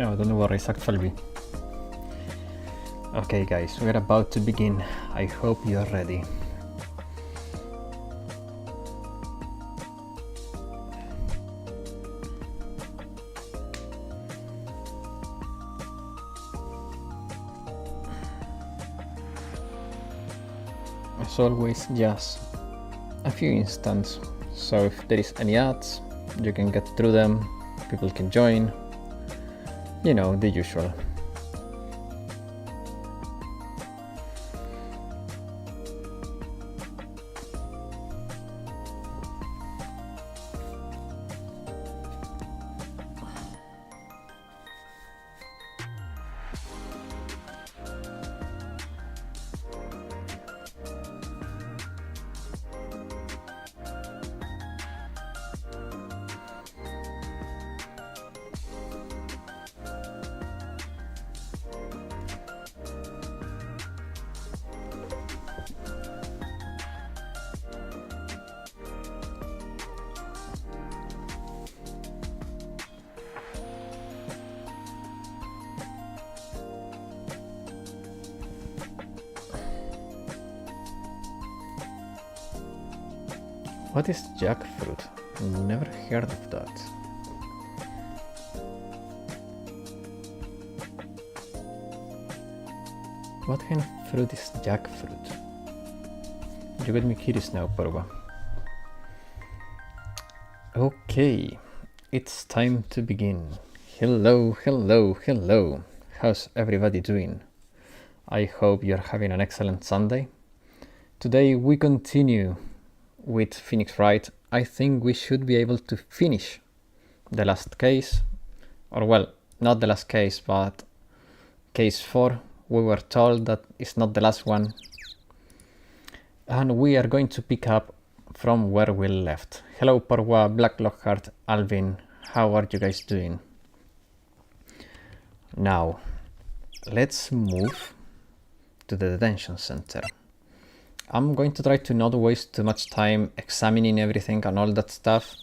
No, don't worry, it's actually. Okay guys, we're about to begin. I hope you're ready. As always, just a few instants, so if there is any ads, you can get through them, people can join, you know, the usual. What is jackfruit? Never heard of that. What kind of fruit is jackfruit? You got me curious now, Parva. Okay, it's time to begin. Hello, hello, hello. How's everybody doing? I hope you're having an excellent Sunday. Today we continue with Phoenix Wright. I think we should be able to finish the last case, or well, not the last case, but case 4. We were told that it's not the last one, and we are going to pick up from where we left. Hello Parwa, Black Lockhart, Alvin, how are you guys doing? Now let's move to the detention center. I'm going to try to not waste too much time examining everything and all that stuff,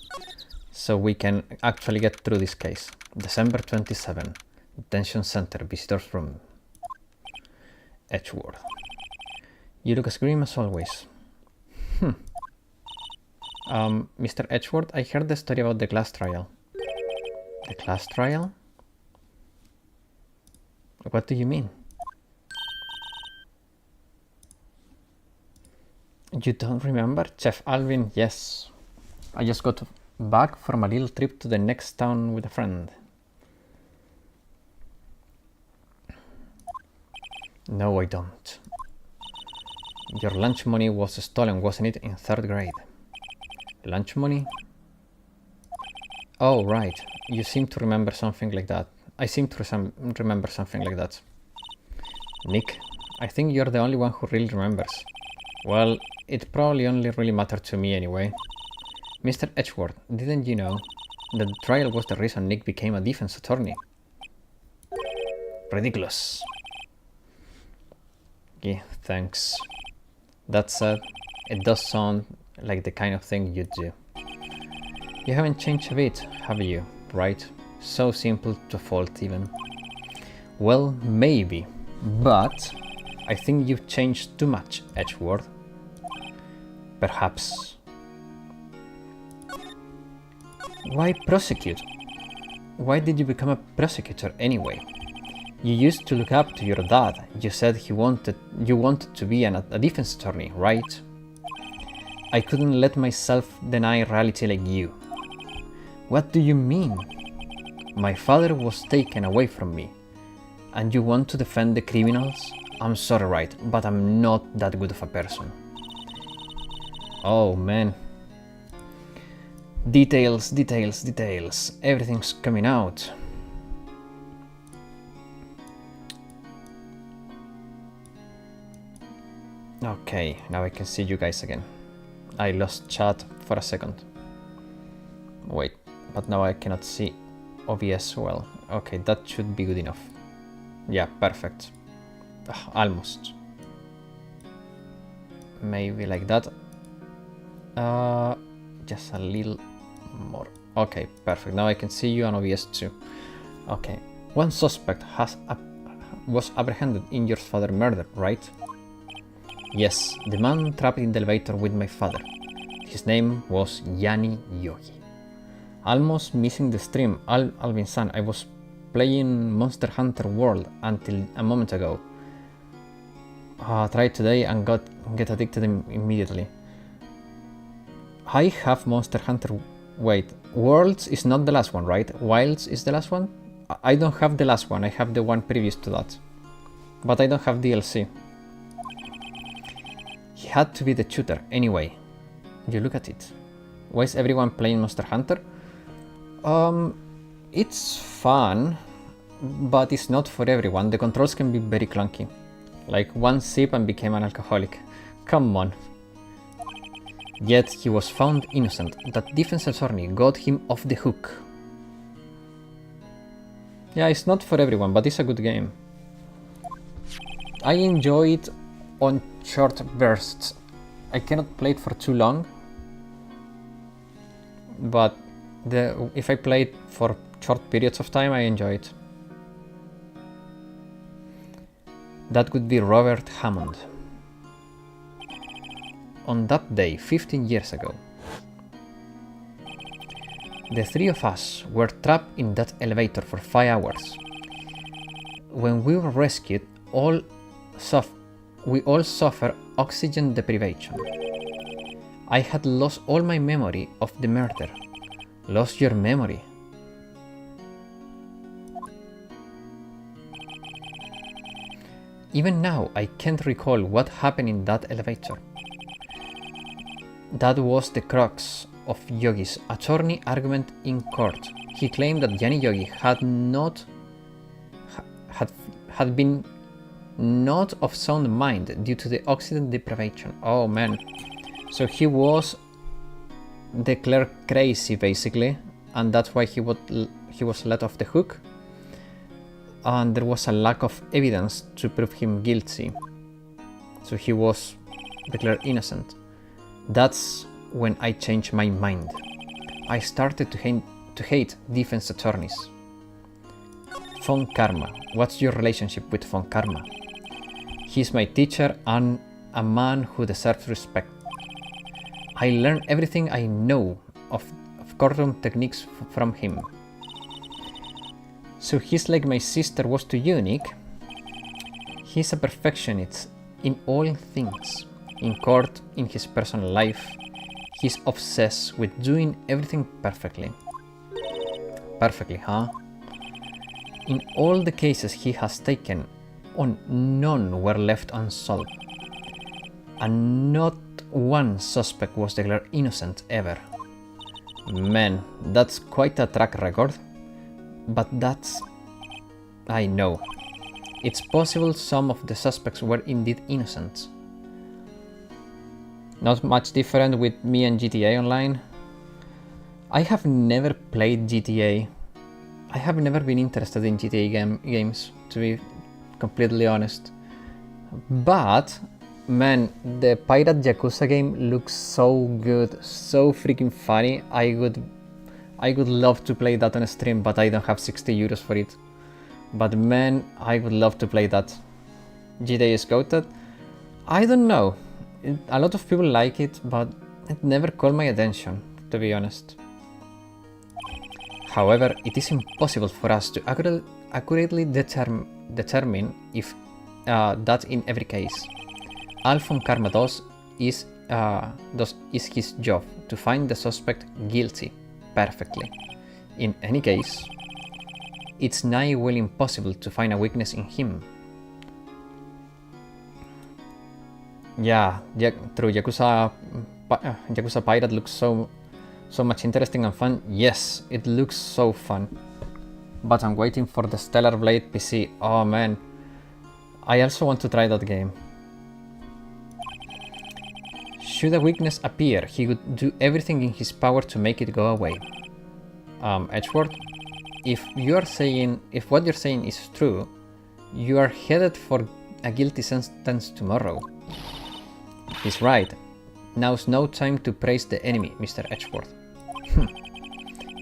so we can actually get through this case. December 27, detention center, visitor's room. Edgeworth. You look as grim as always. Mr. Edgeworth, I heard the story about the class trial. The class trial? What do you mean? You don't remember? Chef Alvin, yes. I just got back from a little trip to the next town with a friend. No, I don't. Your lunch money was stolen, wasn't it, in 3rd grade? Lunch money? Oh, right. You seem to remember something like that. I seem to remember something like that. Nick, I think you're the only one who really remembers. Well, it probably only really mattered to me anyway. Mr. Edgeworth, didn't you know that the trial was the reason Nick became a defense attorney? Ridiculous. Yeah, thanks. That said, it does sound like the kind of thing you'd do. You haven't changed a bit, have you? Right? So simple to fault even. Well, maybe, but I think you've changed too much, Edgeworth. Perhaps. Why prosecute? Why did you become a prosecutor anyway? You used to look up to your dad. You said you wanted to be a defense attorney, right? I couldn't let myself deny reality like you. What do you mean? My father was taken away from me. And you want to defend the criminals? I'm sorry, Wright, but I'm not that good of a person. Oh man. Details, details, details. Everything's coming out. Okay, now I can see you guys again. I lost chat for a second. Wait, but now I cannot see OBS well. Okay, that should be good enough. Yeah, perfect. Almost. Maybe like that. Just a little more. Okay, perfect. Now I can see you on OBS too. Okay. One suspect was apprehended in your father's murder, right? Yes, the man trapped in the elevator with my father. His name was Yanni Yogi. Almost missing the stream, Alvin-san, I was playing Monster Hunter World until a moment ago. Try today and get addicted immediately. I have Monster Hunter... Wait, Worlds is not the last one, right? Wilds is the last one? I don't have the last one, I have the one previous to that. But I don't have DLC. He had to be the shooter, anyway. You look at it. Why is everyone playing Monster Hunter? It's fun, but it's not for everyone. The controls can be very clunky. Like one sip and became an alcoholic. Come on. Yet he was found innocent. That defense attorney got him off the hook. Yeah, it's not for everyone, but it's a good game. I enjoy it on short bursts. I cannot play it for too long. But if I play it for short periods of time, I enjoy it. That would be Robert Hammond. On that day, 15 years ago, the three of us were trapped in that elevator for 5 hours. When we were rescued, we all suffered oxygen deprivation. I had lost all my memory of the murder. Lost your memory? Even now, I can't recall what happened in that elevator. That was the crux of Yogi's attorney argument in court. He claimed that Yanni Yogi had been not of sound mind due to the oxygen deprivation. Oh man. So he was declared crazy basically, and that's why he was let off the hook. And there was a lack of evidence to prove him guilty. So he was declared innocent. That's when I changed my mind. I started to hate defense attorneys. Von Karma. What's your relationship with Von Karma? He's my teacher and a man who deserves respect. I learned everything I know of courtroom techniques from him. So he's like my sister was to Unique. He's a perfectionist in all things. In court, in his personal life, he's obsessed with doing everything perfectly. Perfectly, huh? In all the cases he has taken on, none were left unsolved. And not one suspect was declared innocent ever. Man, that's quite a track record. But that's... I know. It's possible some of the suspects were indeed innocent. Not much different with me and GTA Online. I have never played GTA. I have never been interested in GTA games, to be completely honest. But, man, the Pirate Yakuza game looks so good, so freaking funny. I would love to play that on a stream, but I don't have 60 euros for it. But man, I would love to play that. GTA is goated? I don't know. A lot of people like it, but it never caught my attention, to be honest. However, it is impossible for us to accurately determine if that in every case. All Von Karma does is his job to find the suspect guilty perfectly. In any case, it's nigh well impossible to find a weakness in him. Yeah, true. Yakuza Pirate looks so much interesting and fun. Yes, it looks so fun. But I'm waiting for the Stellar Blade PC. Oh man, I also want to try that game. Should a weakness appear, he would do everything in his power to make it go away. Edgeworth, if what you're saying is true, you are headed for a guilty sentence tomorrow. He's right. Now's no time to praise the enemy, Mr. Edgeworth.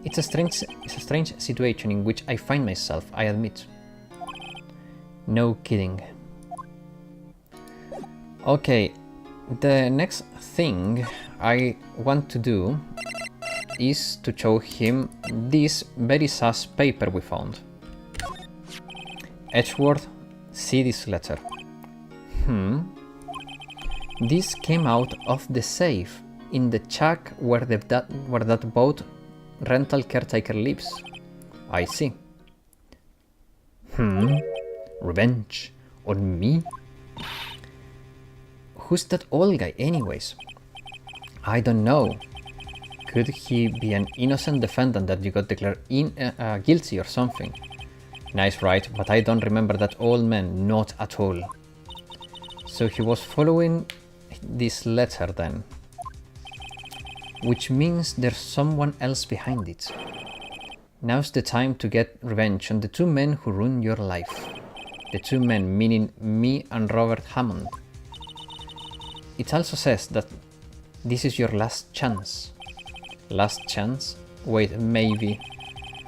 It's a strange situation in which I find myself, I admit. No kidding. Okay, the next thing I want to do is to show him this very sus paper we found. Edgeworth, see this letter. This came out of the safe in the shack where that boat rental caretaker lives. I see. Revenge on me? Who's that old guy anyways? I don't know. Could he be an innocent defendant that you got declared guilty or something? Nice, right, but I don't remember that old man, not at all. So he was following this letter then. Which means there's someone else behind it. Now's the time to get revenge on the two men who ruined your life. The two men, meaning me and Robert Hammond. It also says that this is your last chance. Last chance? Wait, maybe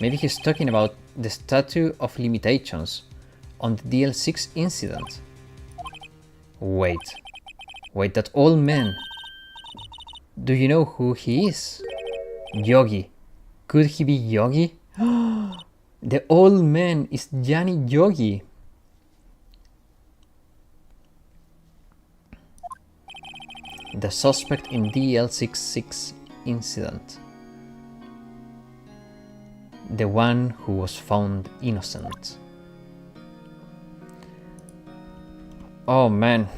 he's talking about the statute of limitations on the DL6 incident. Wait, that old man. Do you know who he is? Yogi. Could he be Yogi? The old man is Gianni Yogi. The suspect in DL66 incident. The one who was found innocent. Oh man.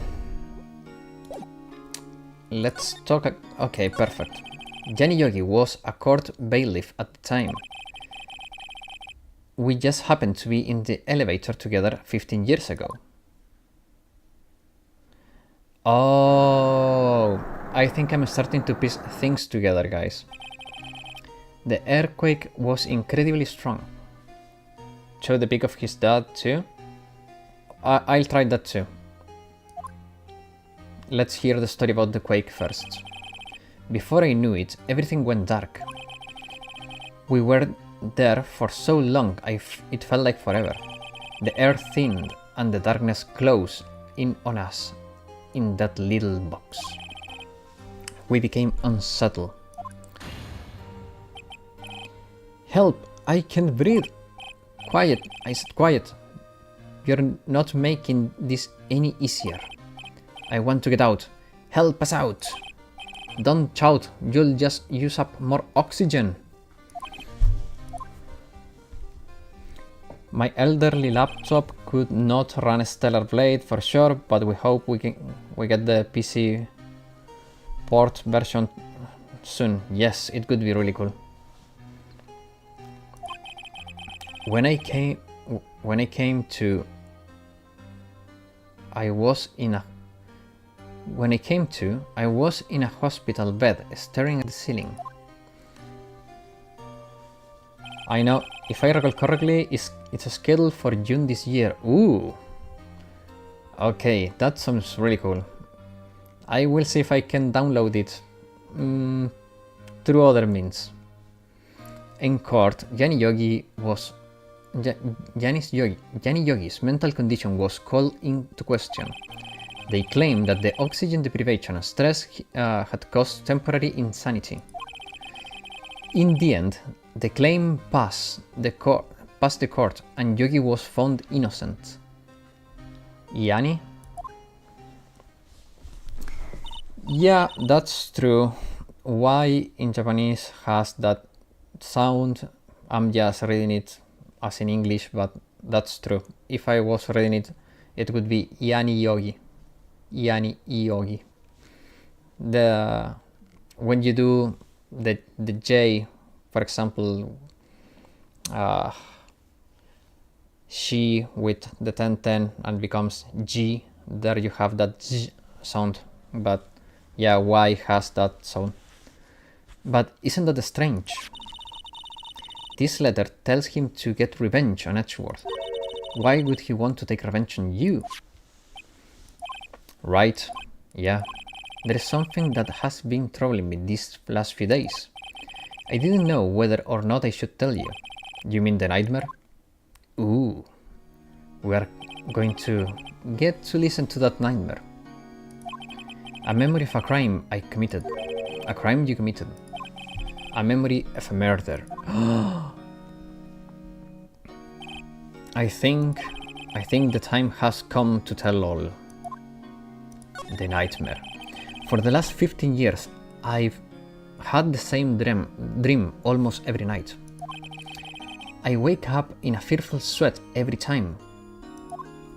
Let's talk. Okay, perfect. Gianni Yogi was a court bailiff at the time. We just happened to be in the elevator together 15 years ago. Oh, I think I'm starting to piece things together, guys. The earthquake was incredibly strong. Show the pic of his dad too? I'll try that too. Let's hear the story about the quake first. Before I knew it, everything went dark. We were there for so long, it felt like forever. The air thinned and the darkness closed in on us in that little box. We became unsettled. Help! I can't breathe! Quiet! I said quiet! You're not making this any easier. I want to get out. Help us out! Don't shout, you'll just use up more oxygen. My elderly laptop could not run Stellar Blade for sure, but we hope we get the PC port version soon. Yes, it could be really cool. When I came to, I was in a hospital bed, staring at the ceiling. I know, if I recall correctly, it's scheduled for June this year. Ooh! Okay, that sounds really cool. I will see if I can download it through other means. In court, Gianni Yogi's mental condition was called into question. They claimed that the oxygen deprivation and stress had caused temporary insanity. In the end, the claim passed the court and Yogi was found innocent. Gianni? Yeah, that's true. Why in Japanese has that sound? I'm just reading it as in English, but that's true. If I was reading it, it would be Gianni Yogi. Gianni Yogi. When you do the J, for example, she with the 10-10 and becomes G, there you have that Z sound, but yeah, Y has that sound. But isn't that strange? This letter tells him to get revenge on Edgeworth. Why would he want to take revenge on you? Right, yeah. There is something that has been troubling me these last few days. I didn't know whether or not I should tell you. You mean the nightmare? Ooh, we are going to get to listen to that nightmare. A memory of a crime I committed. A crime you committed. A memory of a murder. I think the time has come to tell all. The nightmare. For the last 15 years, I've had the same dream almost every night. I wake up in a fearful sweat every time.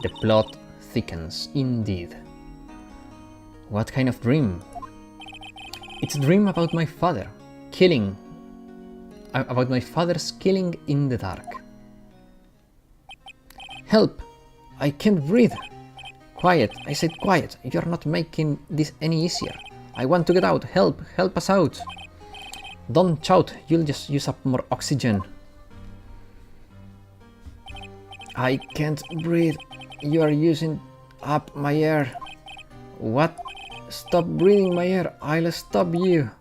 The plot thickens, indeed. What kind of dream? It's a dream about my father killing. About my father's killing in the dark. Help! I can't breathe! Quiet! I said quiet! You're not making this any easier. I want to get out! Help! Help us out! Don't shout! You'll just use up more oxygen. I can't breathe. You are using up my air. What? Stop breathing my air. I'll stop you.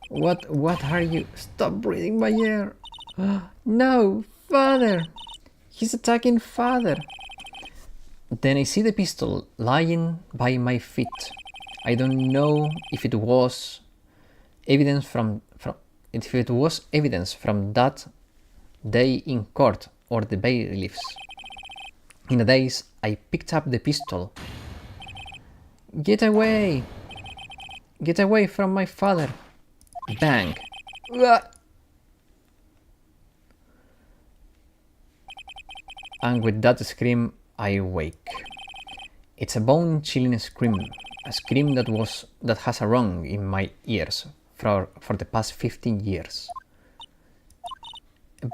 What are you? Stop breathing my air. No, father. He's attacking father. Then I see the pistol lying by my feet. I don't know if it was evidence from that day in court or the bailiffs. In a daze, I picked up the pistol. Get away! Get away from my father! Bang! And with that scream, I wake. It's a bone-chilling scream, a scream that has a rung in my ears for the past 15 years.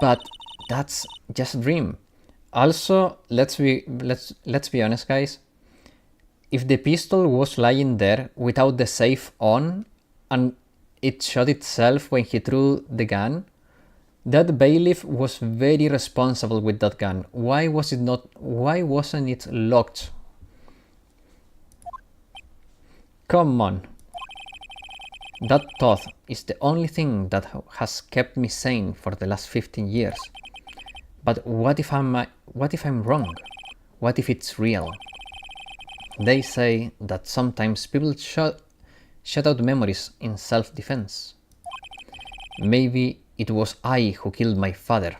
But that's just a dream. Also, let's be honest, guys. If the pistol was lying there without the safe on and it shot itself when he threw the gun, that bailiff was very responsible with that gun. Why wasn't it locked? Come on. That thought is the only thing that has kept me sane for the last 15 years. But what if I'm wrong? What if it's real? They say that sometimes people shut out memories in self-defense. Maybe it was I who killed my father.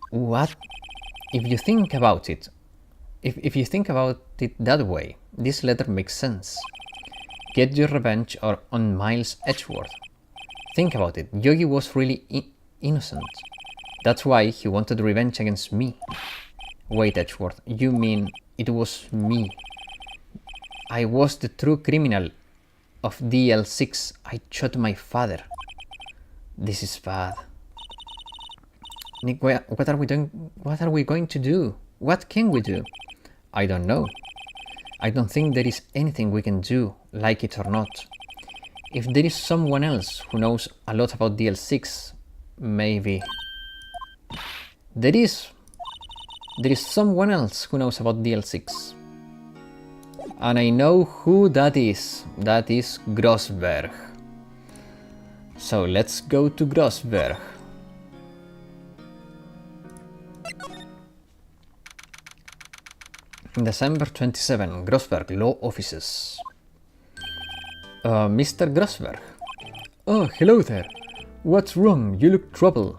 What? If you think about it, if you think about it that way, this letter makes sense. Get your revenge on Miles Edgeworth. Think about it. Yogi was really innocent. That's why he wanted revenge against me. Wait, Edgeworth, you mean it was me? I was the true criminal of DL6. I shot my father. This is bad. Nick, what are we doing? What are we going to do? What can we do? I don't know. I don't think there is anything we can do, like it or not. If there is someone else who knows a lot about DL6, maybe. There is someone else who knows about DL6. And I know who that is. That is Grossberg. So let's go to Grossberg. December 27, Grossberg Law Offices. Mr. Grossberg. Oh, hello there. What's wrong? You look troubled.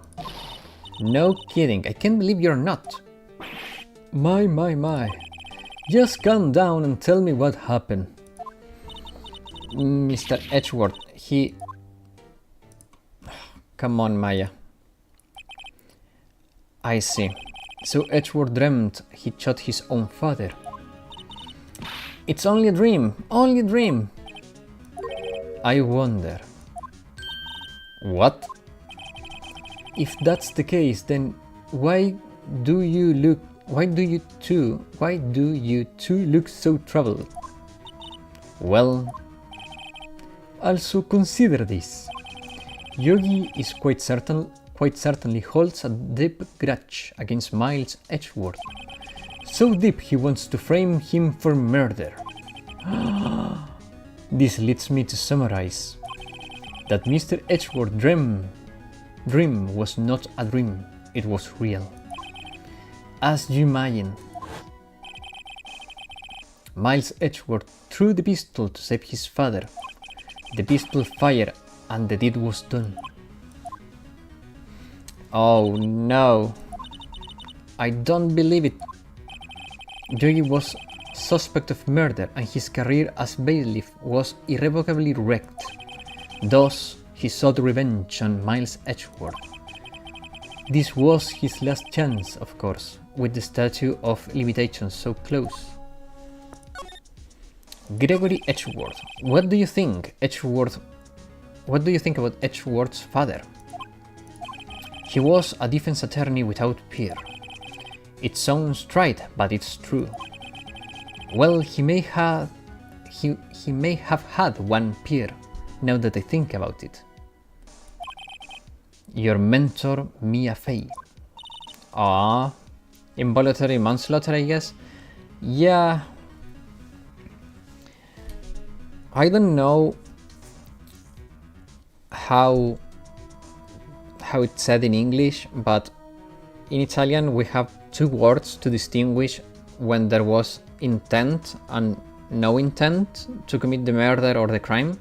No kidding, I can't believe you're not. My. Just calm down and tell me what happened. Mr. Edgeworth, he... Come on, Maya. I see. So Edgeworth dreamt he shot his own father. It's only a dream, only a dream. I wonder. What? If that's the case, then why do you two look so troubled? Well, also consider this. Yogi is quite certainly holds a deep grudge against Miles Edgeworth. So deep he wants to frame him for murder. This leads me to summarize. That Mr. Edgeworth's dream was not a dream, it was real. As you imagine, Miles Edgeworth threw the pistol to save his father. The pistol fired and the deed was done. Oh no. I don't believe it. Yogi was suspect of murder and his career as bailiff was irrevocably wrecked. Thus, he sought revenge on Miles Edgeworth. This was his last chance, of course, with the statute of limitations so close. Gregory Edgeworth. What do you think about Edgeworth's father? He was a defense attorney without peer. It sounds trite, but it's true. Well, he may have had one peer, now that I think about it. Your mentor, Mia Fey. Ah, involuntary manslaughter, I guess? Yeah. I don't know how it's said in English, but in Italian we have two words to distinguish when there was intent and no intent to commit the murder or the crime.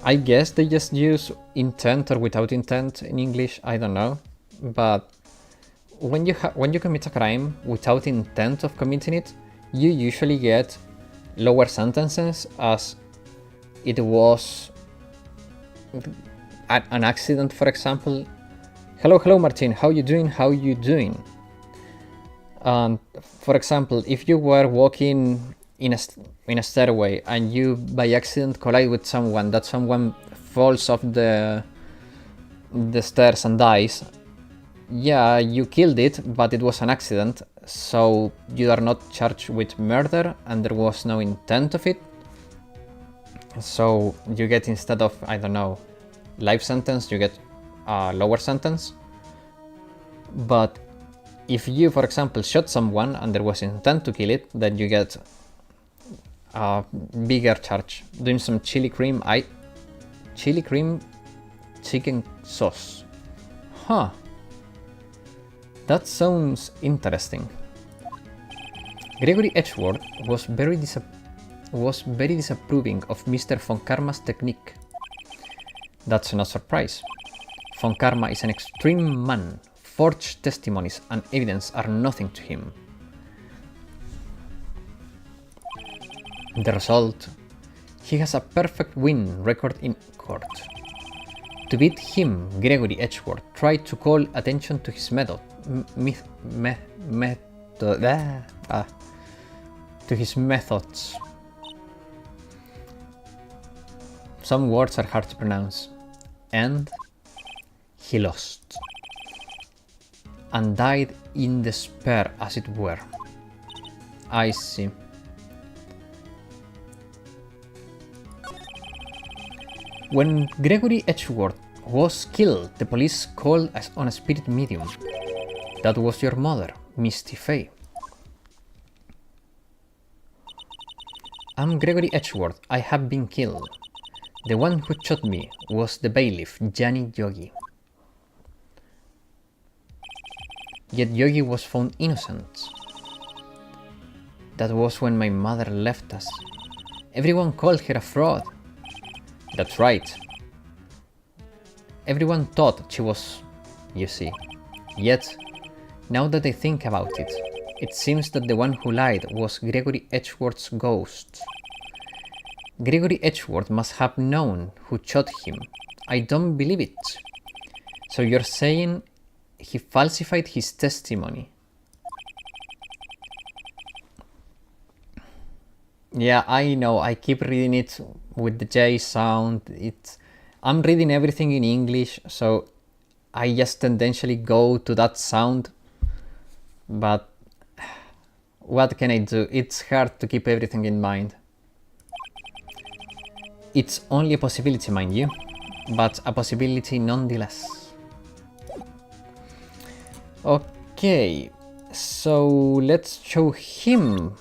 I guess they just use intent or without intent in English, I don't know. But when you commit a crime without intent of committing it, you usually get lower sentences, as it was an accident, for example. Hello Martin, how you doing? And for example, if you were walking in a stairway and you by accident collide with someone, that someone falls off the stairs and dies, yeah, you killed it, but it was an accident, so you are not charged with murder and there was no intent of it. So you get, instead of, I don't know, life sentence, you get a lower sentence. But if you, for example, shot someone and there was intent to kill it, then you get a bigger charge. Doing some chili cream chicken sauce. Huh. That sounds interesting. Gregory Edgeworth was very disapproving of Mr. Von Karma's technique. That's no surprise. Von Karma is an extreme man. Forged testimonies and evidence are nothing to him. The result? He has a perfect win record in court. To beat him, Gregory Edgeworth tried to call attention to his methods. Some words are hard to pronounce. And he lost. And died in despair, as it were. I see. When Gregory Edgeworth was killed, the police called on a spirit medium. That was your mother, Misty Fey. I'm Gregory Edgeworth. I have been killed. The one who shot me was the bailiff, Gianni Yogi. Yet Yogi was found innocent. That was when my mother left us. Everyone called her a fraud. That's right. Everyone thought she was, you see. Yet, now that I think about it, it seems that the one who lied was Gregory Edgeworth's ghost. Gregory Edgeworth must have known who shot him. I don't believe it. So you're saying he falsified his testimony? Yeah, I know, I keep reading it with the J sound. I'm reading everything in English, so I just tendentially go to that sound. But what can I do? It's hard to keep everything in mind. It's only a possibility, mind you, but a possibility nonetheless. Okay, so let's show him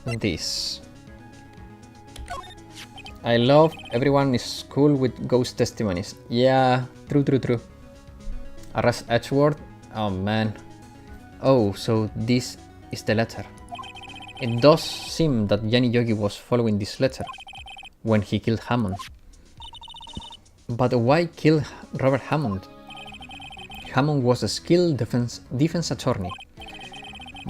this. I love everyone is cool with ghost testimonies. Yeah, true. Arrest Edgeworth? Oh man. Oh, so this is the letter. It does seem that Yanni Yogi was following this letter when he killed Hammond. But why kill Robert Hammond? Hammond was a skilled defense attorney,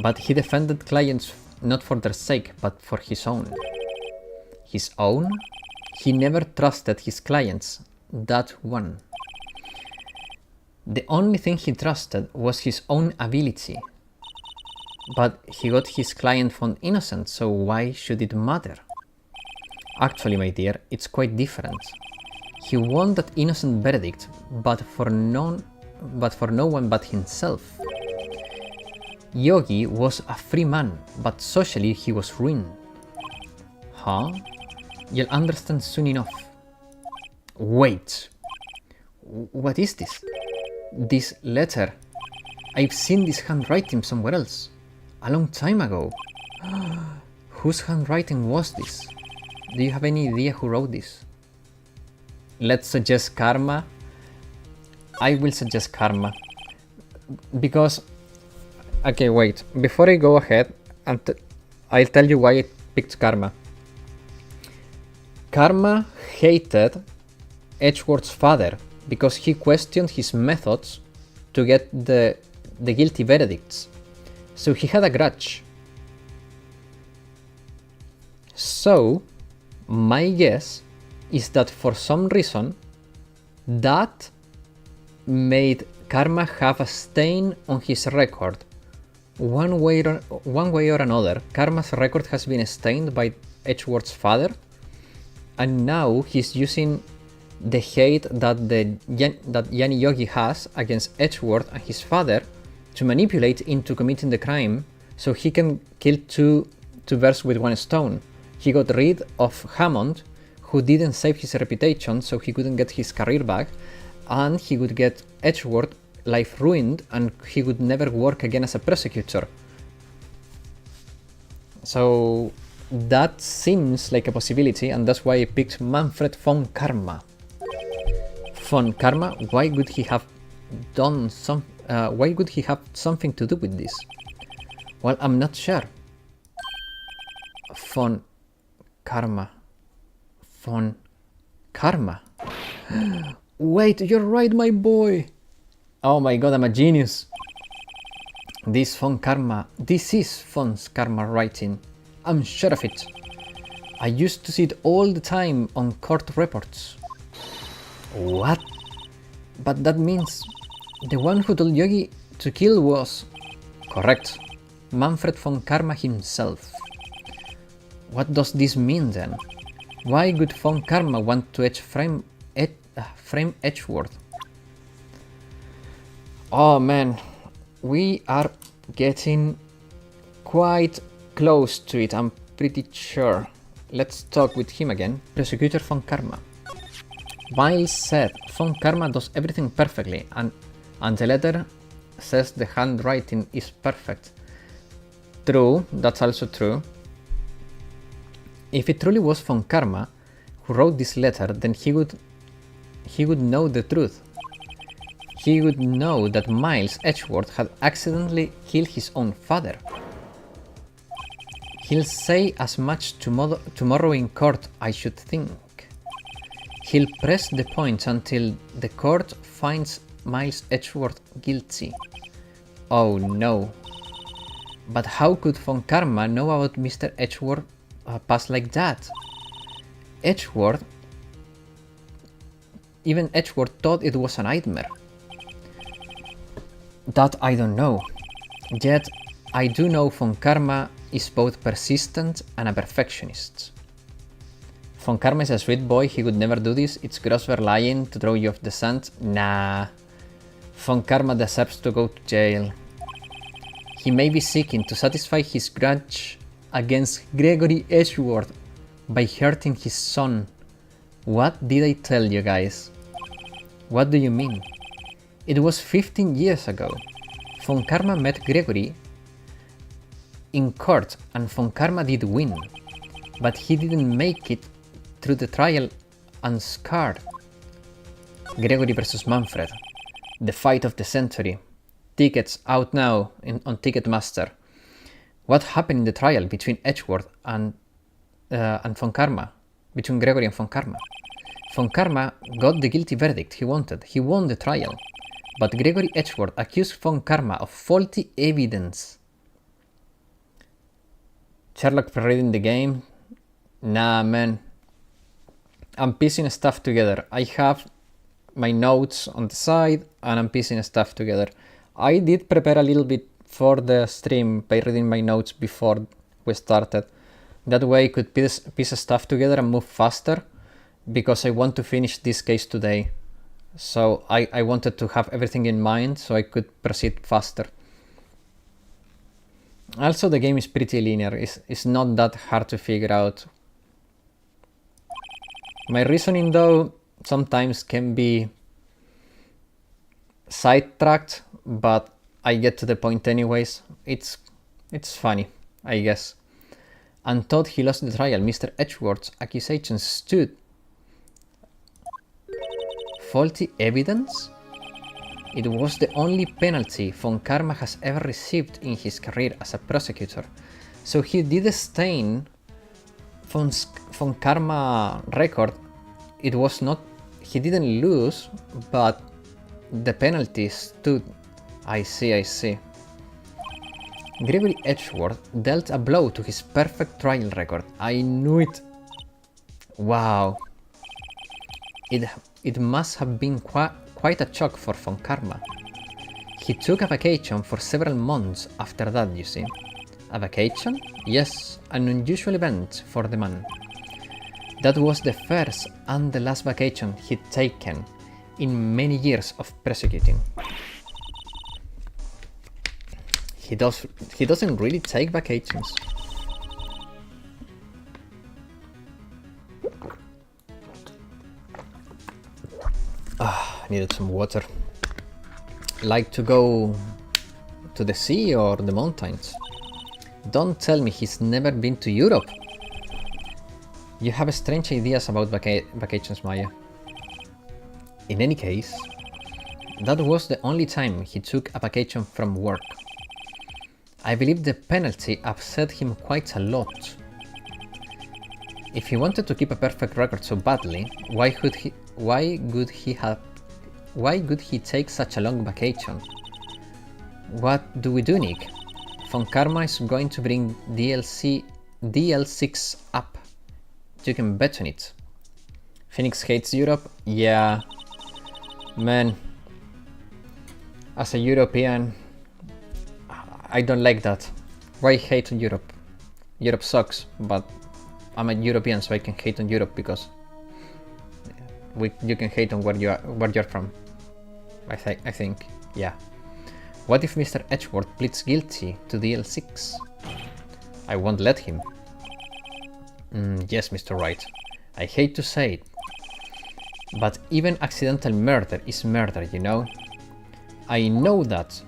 but he defended clients not for their sake, but for his own. His own? He never trusted his clients, that one. The only thing he trusted was his own ability. But he got his client found innocent, so why should it matter? Actually, my dear, it's quite different. He won that innocent verdict, but for no one but himself. Yogi was a free man, but socially he was ruined. Huh? You'll understand soon enough. Wait. What is this? This letter. I've seen this handwriting somewhere else. A long time ago. Whose handwriting was this? Do you have any idea who wrote this? Let's suggest Karma. I will suggest Karma. Because... Okay, wait. Before I go ahead, I'll tell you why I picked Karma. Karma hated Edgeworth's father because he questioned his methods to get the guilty verdicts. So he had a grudge. So, my guess is that for some reason, that made Karma have a stain on his record. One way or another, Karma's record has been stained by Edgeworth's father, and now he's using the hate that Yanni Yogi has against Edgeworth and his father to manipulate into committing the crime, so he can kill two birds with one stone. He got rid of Hammond, who didn't save his reputation, so he couldn't get his career back, and he would get Edgeworth life ruined, and he would never work again as a prosecutor. So that seems like a possibility, and that's why I picked Manfred von Karma. Von Karma, why would he have something to do with this? Well, I'm not sure. Von Karma. Wait, you're right, my boy. Oh my god, I'm a genius. This is von Karma writing. I'm sure of it. I used to see it all the time on court reports. What? But that means the one who told Yogi to kill was... Correct. Manfred von Karma himself. What does this mean then? Why would von Karma want to frame Edgeworth? Oh man, we are getting quite close to it, I'm pretty sure. Let's talk with him again. Prosecutor von Karma. Miles said von Karma does everything perfectly, and the letter says the handwriting is perfect. True, that's also true. If it truly was von Karma who wrote this letter, then he would know the truth. He would know that Miles Edgeworth had accidentally killed his own father. He'll say as much tomorrow in court, I should think. He'll press the point until the court finds Miles Edgeworth guilty. Oh no. But how could von Karma know about Mr. Edgeworth's past like that? Even Edgeworth thought it was a nightmare. That I don't know. Yet, I do know von Karma is both persistent and a perfectionist. Von Karma is a sweet boy, he would never do this, it's gross lying to throw you off the scent. Nah. Von Karma deserves to go to jail. He may be seeking to satisfy his grudge against Gregory Edgeworth by hurting his son. What did I tell you guys? What do you mean? It was 15 years ago. Von Karma met Gregory in court and von Karma did win, but he didn't make it through the trial unscarred. Gregory versus Manfred. The fight of the century. Tickets out now on Ticketmaster. What happened in the trial between Edgeworth and Von Karma? Between Gregory and Von Karma. Von Karma got the guilty verdict he wanted. He won the trial. But Gregory Edgeworth accused Von Karma of faulty evidence. Sherlock reading the game? Nah, man. I'm piecing stuff together. I have my notes on the side and I'm piecing stuff together. I did prepare a little bit for the stream by reading my notes before we started. That way I could piece stuff together and move faster because I want to finish this case today. So I wanted to have everything in mind so I could proceed faster. Also, the game is pretty linear. It's not that hard to figure out. My reasoning, though, sometimes can be sidetracked, but I get to the point anyways. It's funny, I guess. And thought he lost the trial. Mr. Edgeworth's accusations stood. Faulty evidence? It was the only penalty Von Karma has ever received in his career as a prosecutor. So he did stain Von Karma record. It was not, he didn't lose, but the penalty stood. I see. Gregory Edgeworth dealt a blow to his perfect trial record. I knew it. Wow. It must have been quite a shock for Von Karma. He took a vacation for several months after that, you see. A vacation? Yes, an unusual event for the man. That was the first and the last vacation he'd taken in many years of prosecuting. He doesn't really take vacations. Needed some water. Like to go to the sea or the mountains? Don't tell me he's never been to Europe. You have strange ideas about vacations, Maya. In any case, that was the only time he took a vacation from work. I believe the penalty upset him quite a lot. If he wanted to keep a perfect record so badly, why would he take such a long vacation? What do we do, Nick? Von Karma is going to bring DL6 up. You can bet on it. Phoenix hates Europe? Yeah. Man. As a European, I don't like that. Why hate on Europe? Europe sucks, but I'm a European, so I can hate on Europe because you can hate on where you're from. I think, yeah. What if Mr. Edgeworth pleads guilty to DL6? I won't let him. Yes, Mr. Wright. I hate to say it, but even accidental murder is murder, you know? I know that.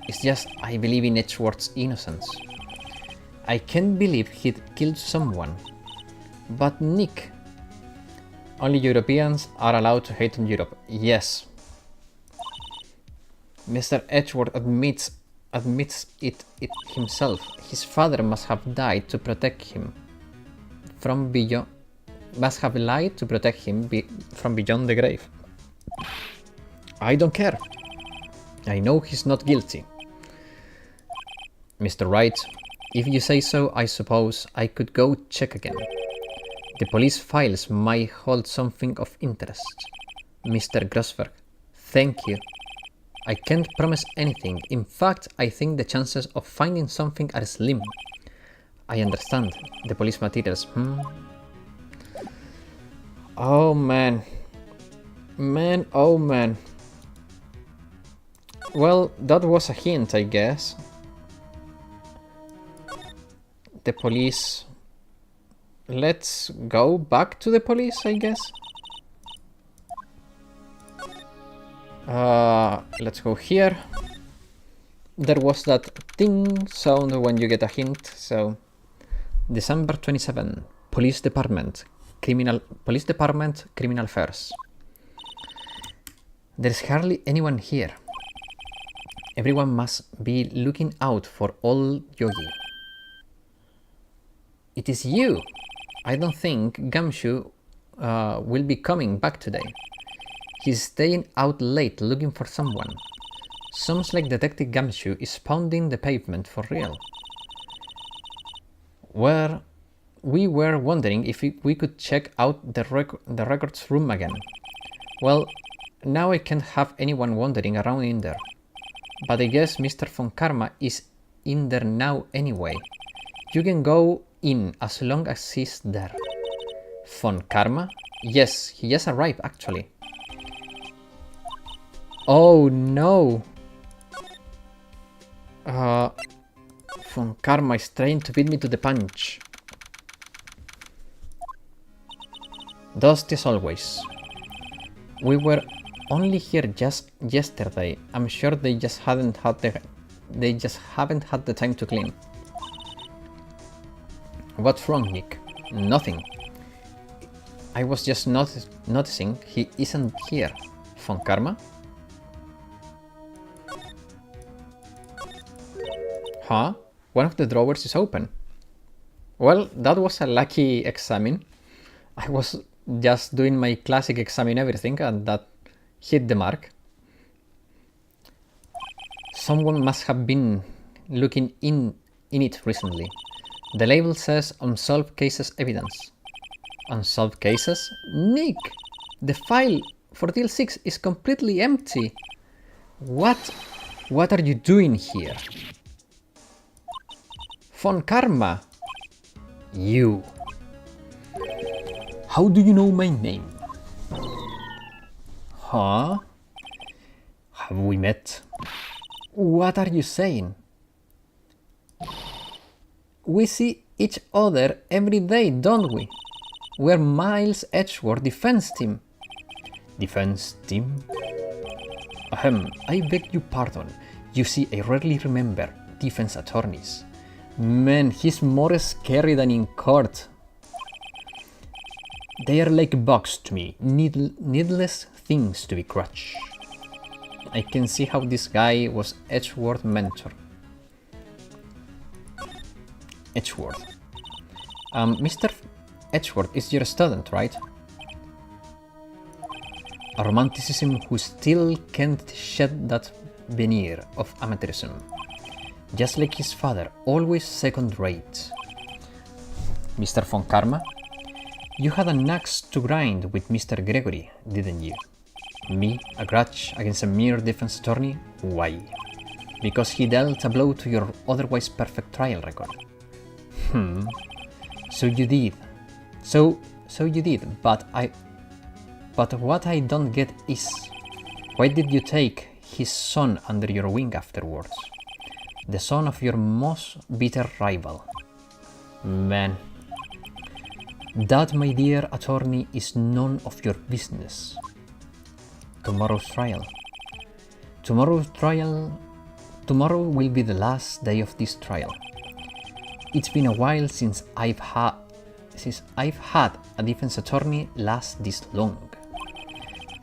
It's just I believe in Edgeworth's innocence. I can't believe he'd killed someone. But Nick... Only Europeans are allowed to hate on Europe. Yes. Mr. Edgeworth admits it himself. His father must have died to protect him from beyond... Must have lied to protect him from beyond the grave. I don't care. I know he's not guilty. Mr. Wright, if you say so, I suppose I could go check again. The police files might hold something of interest. Mr. Grossberg, thank you. I can't promise anything. In fact, I think the chances of finding something are slim. I understand. The police materials, Oh man. Oh man. Well, that was a hint, I guess. The police... Let's go back to the police, I guess. Let's go here. There was that ding sound when you get a hint, so... December 27, Police Department. Police Department, Criminal Affairs. There's hardly anyone here. Everyone must be looking out for old Yogi. It is you! I don't think Gumshoe will be coming back today. He's staying out late looking for someone. Sounds like Detective Gumshoe is pounding the pavement for real. We were wondering if we could check out the records room again. Well, now I can't have anyone wandering around in there. But I guess Mr. Von Karma is in there now anyway. You can go in as long as he's there. Von Karma? Yes, he just arrived actually. Oh no! Von Karma is trying to beat me to the punch. Dust as always. We were only here just yesterday. I'm sure they just haven't had the time to clean. What's wrong, Nick? Nothing. I was just noticing he isn't here. Von Karma? Huh? One of the drawers is open. Well, that was a lucky examine. I was just doing my classic examine everything and that hit the mark. Someone must have been looking in it recently. The label says unsolved cases evidence. Unsolved cases? Nick! The file for DL6 is completely empty. What are you doing here? Von Karma! You! How do you know my name? Huh? Have we met? What are you saying? We see each other every day, don't we? We're Miles Edgeworth defense team. Defense team? Ahem, I beg your pardon. You see, I rarely remember defense attorneys. Man, he's more scary than in court. They are like bugs to me, needless things to be crushed. I can see how this guy was Edgeworth's mentor. Edgeworth. Mr. Edgeworth is your student, right? A romanticism who still can't shed that veneer of amateurism. Just like his father, always second-rate. Mr. Von Karma? You had an axe to grind with Mr. Gregory, didn't you? Me, a grudge against a mere defense attorney? Why? Because he dealt a blow to your otherwise perfect trial record. So you did. So you did, but what I don't get is, why did you take his son under your wing afterwards? The son of your most bitter rival. Man. That, my dear attorney, is none of your business. Tomorrow's trial. Tomorrow will be the last day of this trial. It's been a while since I've had a defense attorney last this long.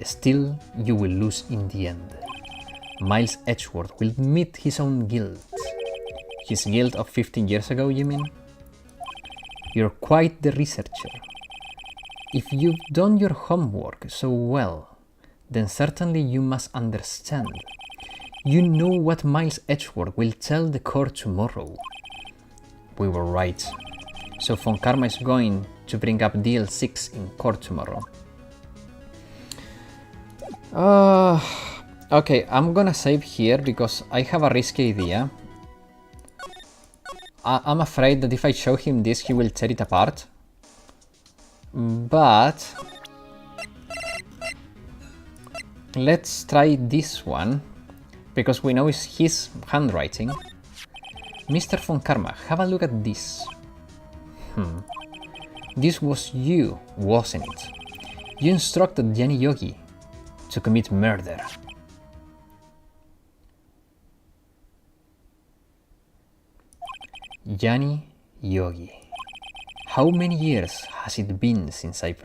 Still, you will lose in the end. Miles Edgeworth will meet his own guilt. His guilt of 15 years ago, you mean? You're quite the researcher. If you've done your homework so well, then certainly you must understand. You know what Miles Edgeworth will tell the court tomorrow. We were right. So Von Karma is going to bring up DL6 in court tomorrow. Okay, I'm gonna save here because I have a risky idea. I'm afraid that if I show him this, he will tear it apart. But let's try this one, because we know it's his handwriting. Mr. Von Karma, have a look at this. This was you, wasn't it? You instructed Gianni Yogi to commit murder. Gianni Yogi. How many years has it been since I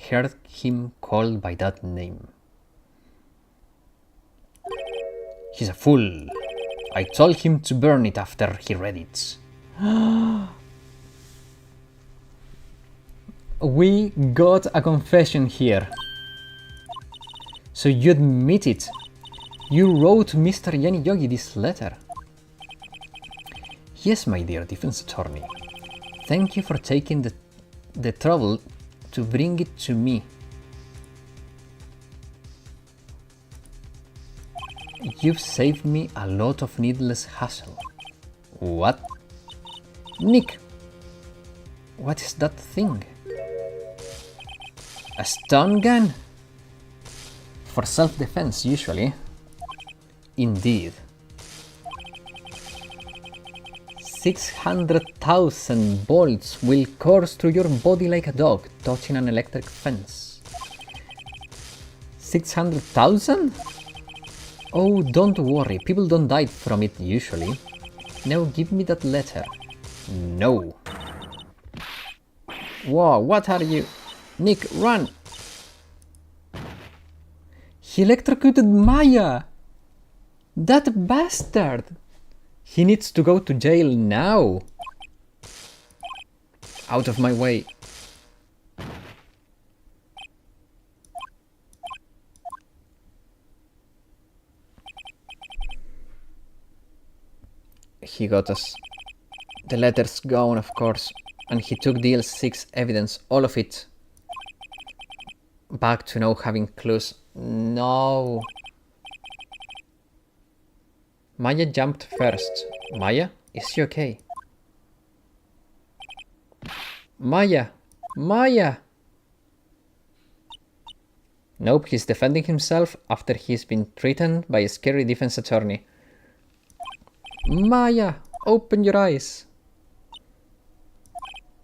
heard him called by that name? He's a fool. I told him to burn it after he read it. We got a confession here. So you admit it. You wrote Mr. Yani Yogi this letter. Yes, my dear defense attorney. Thank you for taking the trouble to bring it to me. You've saved me a lot of needless hassle. What? Nick! What is that thing? A stun gun? For self-defense, usually. Indeed. 600,000 bolts will course through your body like a dog touching an electric fence. 600,000? Oh, don't worry, people don't die from it usually. Now give me that letter. No. Whoa, what are you? Nick, run! He electrocuted Maya! That bastard! He needs to go to jail now! Out of my way. He got us. The letter's gone, of course. And he took DL6 evidence, all of it. Back to now having clues. No. Maya jumped first. Maya? Is she okay? Maya! Maya! Nope, he's defending himself after he's been threatened by a scary defense attorney. Maya! Open your eyes!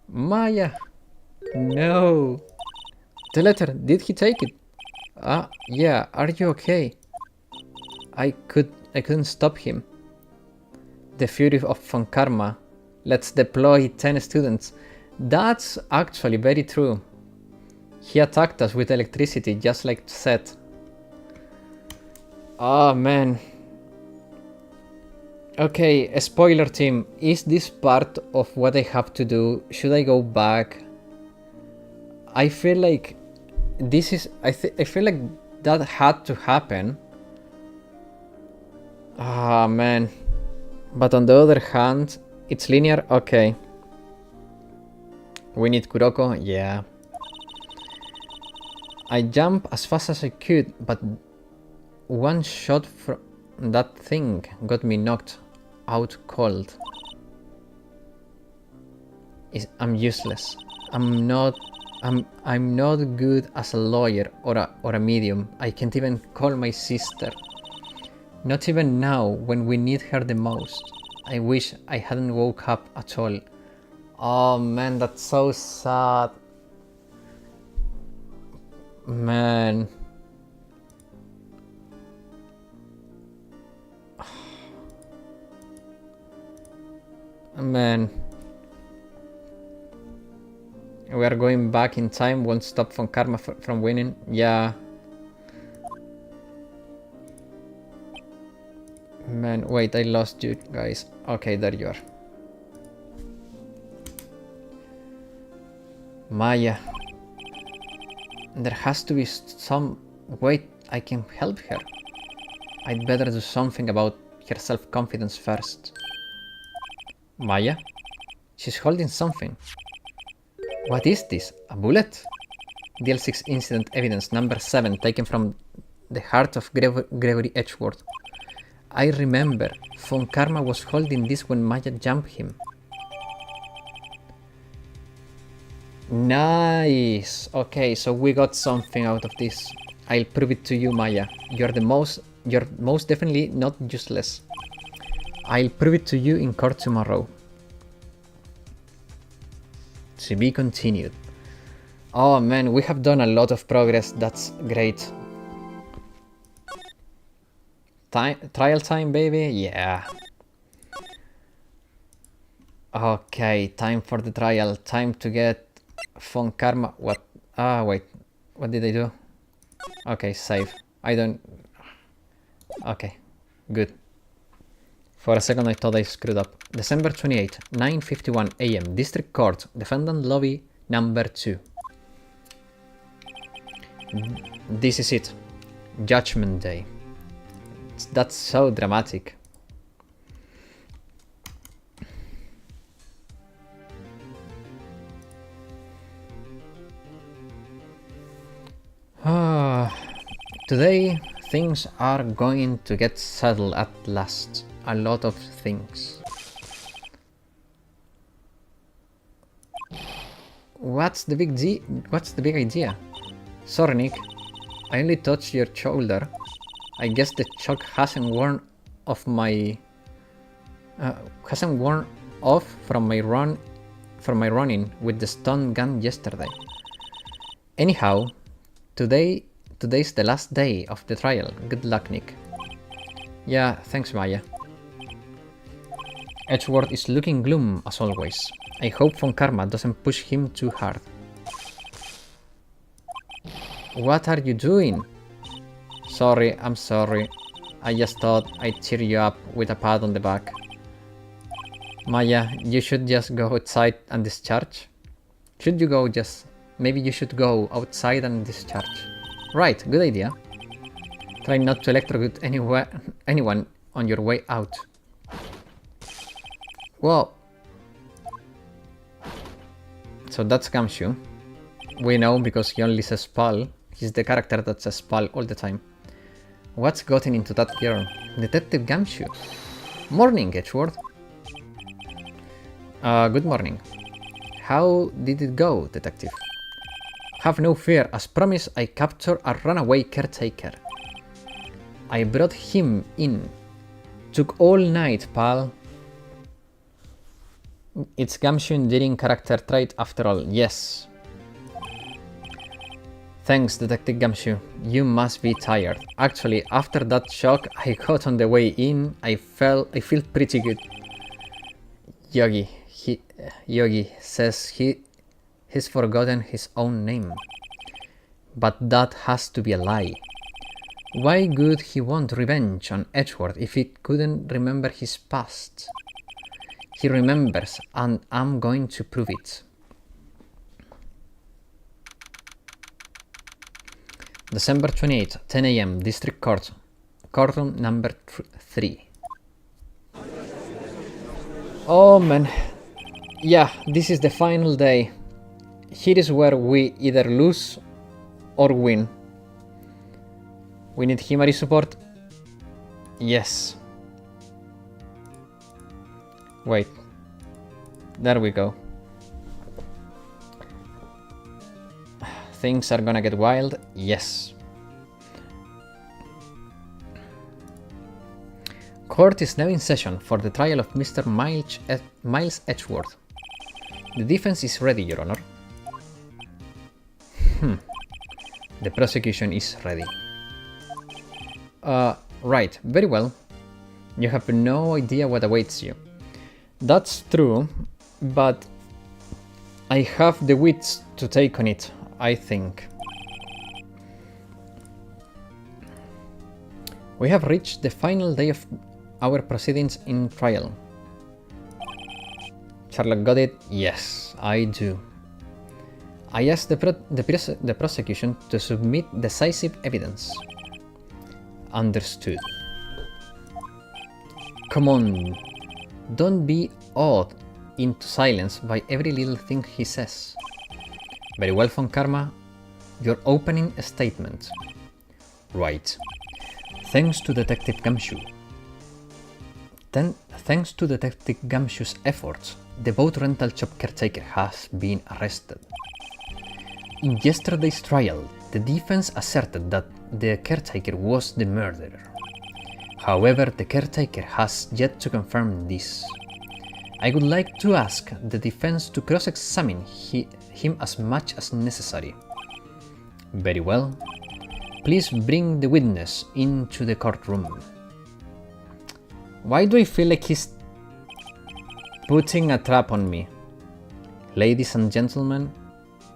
Maya! No! The letter, did he take it? Ah, yeah, are you okay? I couldn't stop him. The fury of Von Karma. Let's deploy 10 students. That's actually very true. He attacked us with electricity, just like Seth. Oh man. Okay, a spoiler team. Is this part of what I have to do? Should I go back? I feel like this is... I feel like that had to happen. Ah, man. But on the other hand, it's linear? Okay. We need Kuroko? Yeah. I jumped as fast as I could, but one shot from that thing got me knocked out cold. I'm useless. I'm not good as a lawyer or a medium. I can't even call my sister. Not even now, when we need her the most. I wish I hadn't woke up at all. Oh man, that's so sad. Man. Man. We are going back in time, won't stop Von Karma from winning. Yeah. Man, wait, I lost you guys. Okay, there you are. Maya. There has to be some way I can help her. I'd better do something about her self-confidence first. Maya? She's holding something. What is this? A bullet? DL6 incident evidence number 7 taken from the heart of Gregory Edgeworth. I remember, Von Karma was holding this when Maya jumped him. Nice! Okay, so we got something out of this. I'll prove it to you, Maya. You're most definitely not useless. I'll prove it to you in court tomorrow. To be continued. Oh man, we have done a lot of progress. That's great. Trial time, baby? Yeah. Okay, time for the trial. Time to get Von Karma. What? Ah, wait. What did I do? Okay, save. I don't... Okay, good. For a second I thought I screwed up. December 28, 9:51 AM. District Court. Defendant Lobby number 2. This is it. Judgment Day. That's so dramatic. Today things are going to get settled at last. A lot of things. What's the big idea? Sorry, Nick. I only touched your shoulder. I guess the chalk hasn't worn off from my running with the stun gun yesterday. Anyhow, today's the last day of the trial. Good luck, Nick. Yeah, thanks, Maya. Edgeworth is looking gloom as always. I hope Von Karma doesn't push him too hard. What are you doing? Sorry, I'm sorry. I just thought I'd cheer you up with a pat on the back. Maya, you should just go outside and discharge. Maybe you should go outside and discharge. Right, good idea. Try not to electrocute anyone on your way out. Whoa. So that's Gumshoe. We know because he only says Pal. He's the character that says Pal all the time. What's gotten into that girl? Detective Gumshoe. Morning, Edgeworth. Good morning. How did it go, detective? Have no fear. As promised, I captured a runaway caretaker. I brought him in. Took all night, pal. It's Gumshoe endearing character trait after all, yes. Thanks, Detective Gumshoe. You must be tired. Actually, after that shock I got on the way in, I feel pretty good. Yogi says he's forgotten his own name. But that has to be a lie. Why would he want revenge on Edgeworth if he couldn't remember his past? He remembers, and I'm going to prove it. December 28, 10 AM, District Court. Courtroom number 3. Oh man. Yeah, this is the final day. Here is where we either lose or win. We need Himari support. Yes. Wait. There we go. Things are gonna get wild. Yes. Court is now in session for the trial of Mr. Miles Edgeworth. The defense is ready, Your Honor. The prosecution is ready. Right, very well. You have no idea what awaits you. That's true, but I have the wits to take on it, I think. We have reached the final day of our proceedings in trial. Sherlock got it? Yes, I do. I asked the prosecution to submit decisive evidence. Understood. Come on. Don't be awed into silence by every little thing he says. Very well, Von Karma. Your opening statement. Right. Thanks to Detective Gumshoe. Thanks to Detective Gumshoe's efforts, the boat rental shop caretaker has been arrested. In yesterday's trial, the defense asserted that the caretaker was the murderer. However, the caretaker has yet to confirm this. I would like to ask the defense to cross-examine him as much as necessary. Very well. Please bring the witness into the courtroom. Why do I feel like he's putting a trap on me. Ladies and gentlemen,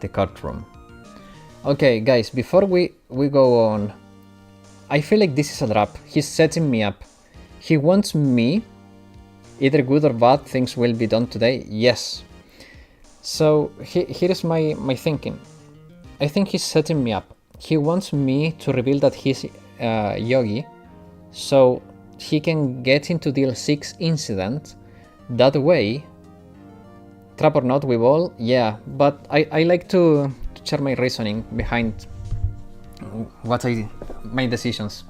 the courtroom. Okay, guys, before we go on, I feel like this is a trap. He's setting me up. He wants me, either good or bad things will be done today. Yes. So here is my thinking. I think he's setting me up. He wants me to reveal that he's Yogi, so he can get into DL6 incident. That way, trap or not, we all, yeah. But I like to share my reasoning behind my decisions.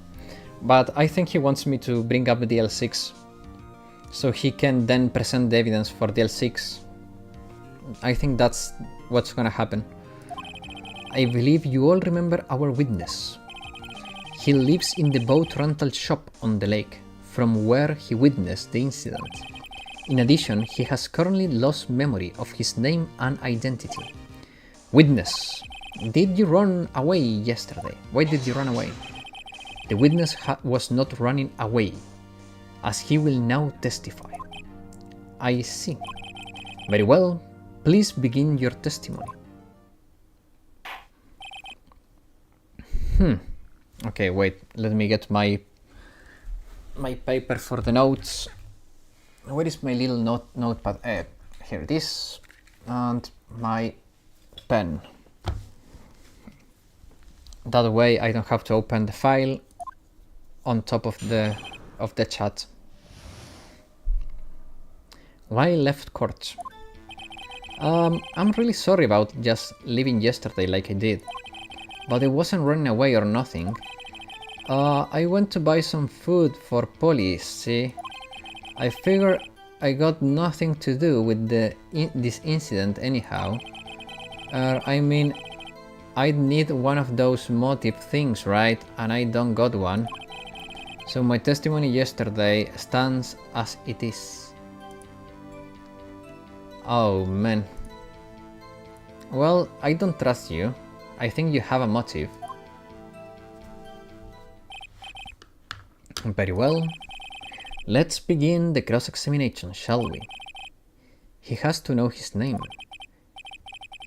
But I think he wants me to bring up DL6, so he can then present the evidence for DL6. I think that's what's gonna happen. I believe you all remember our witness. He lives in the boat rental shop on the lake, from where he witnessed the incident. In addition, he has currently lost memory of his name and identity. Witness, did you run away yesterday? Why did you run away? The witness was not running away, as he will now testify. I see. Very well, please begin your testimony. Okay, wait, let me get my paper for the notes. Where is my little notepad? Here it is, and my pen. That way I don't have to open the file on top of the chat. Why left court? I'm really sorry about just leaving yesterday like I did, but I wasn't running away or nothing. I went to buy some food for Polly, see? I figure I got nothing to do with this incident anyhow. I mean, I'd need one of those motive things, right? And I don't got one. So my testimony yesterday stands as it is. Oh man. Well, I don't trust you. I think you have a motive. Very well. Let's begin the cross-examination, shall we? He has to know his name.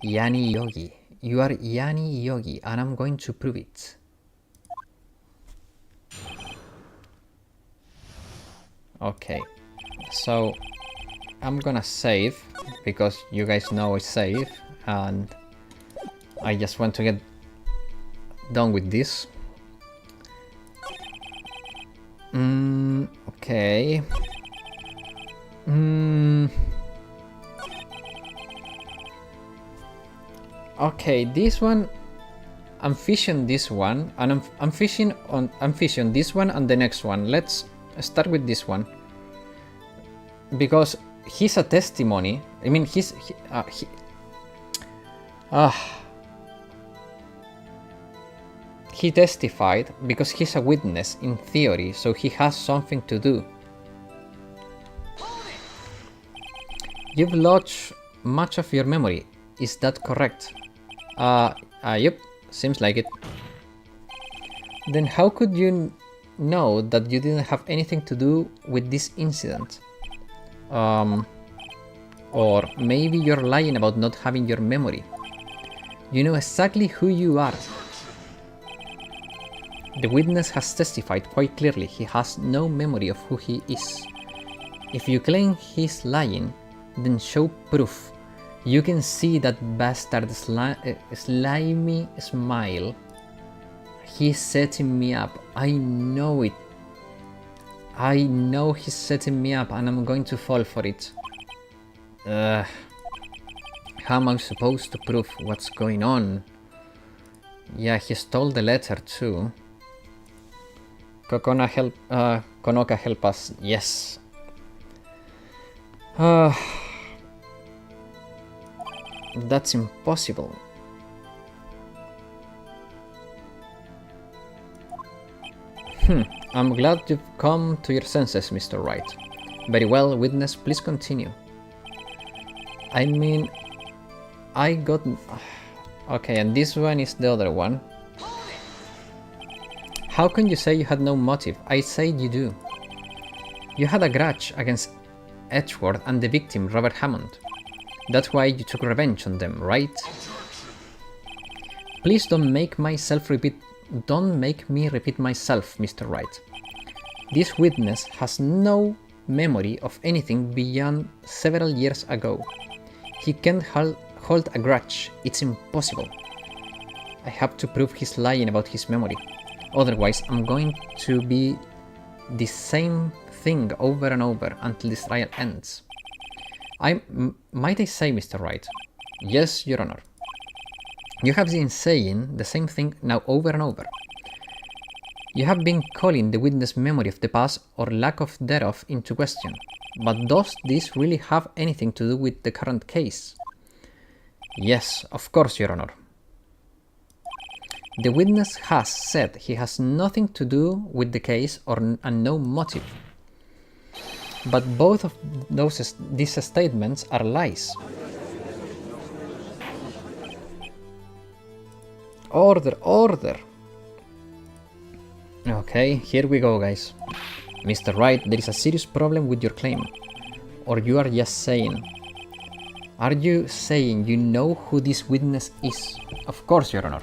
Yanni Yogi. You are Yanni Yogi, and I'm going to prove it. Okay, so I'm gonna save, because you guys know I save, and I just want to get done with this. Okay. Okay, this one, I'm fishing this one, and I'm fishing this one and the next one. Let's start with this one, because he's a testimony. I mean, he testified because he's a witness in theory, so he has something to do. You've lost much of your memory, is that correct? Yep, seems like it. Then how could you know that you didn't have anything to do with this incident? Or maybe you're lying about not having your memory. You know exactly who you are. The witness has testified quite clearly he has no memory of who he is. If you claim he's lying, then show proof. You can see that bastard slimy smile. He's setting me up. I know it. I know he's setting me up, and I'm going to fall for it. How am I supposed to prove what's going on? Yeah, he stole the letter too. Konoka help us. Yes. That's impossible. I'm glad you've come to your senses, Mr. Wright. Very well, witness, please continue. I mean, I got... Okay, and this one is the other one. How can you say you had no motive? I said you do. You had a grudge against Edgeworth and the victim, Robert Hammond. That's why you took revenge on them, right? Please don't make me repeat myself, Mr. Wright. This witness has no memory of anything beyond several years ago. He can't hold a grudge. It's impossible. I have to prove he's lying about his memory. Otherwise, I'm going to be the same thing over and over until this trial ends. Might I say, Mr. Wright? Yes, Your Honor. You have been saying the same thing now over and over. You have been calling the witness' memory of the past or lack of thereof into question. But does this really have anything to do with the current case? Yes, of course, Your Honor. The witness has said he has nothing to do with the case and no motive. But both of these statements are lies. Order, order! Okay, here we go, guys. Mr. Wright, there is a serious problem with your claim. Or you are just saying. Are you saying you know who this witness is? Of course, Your Honor.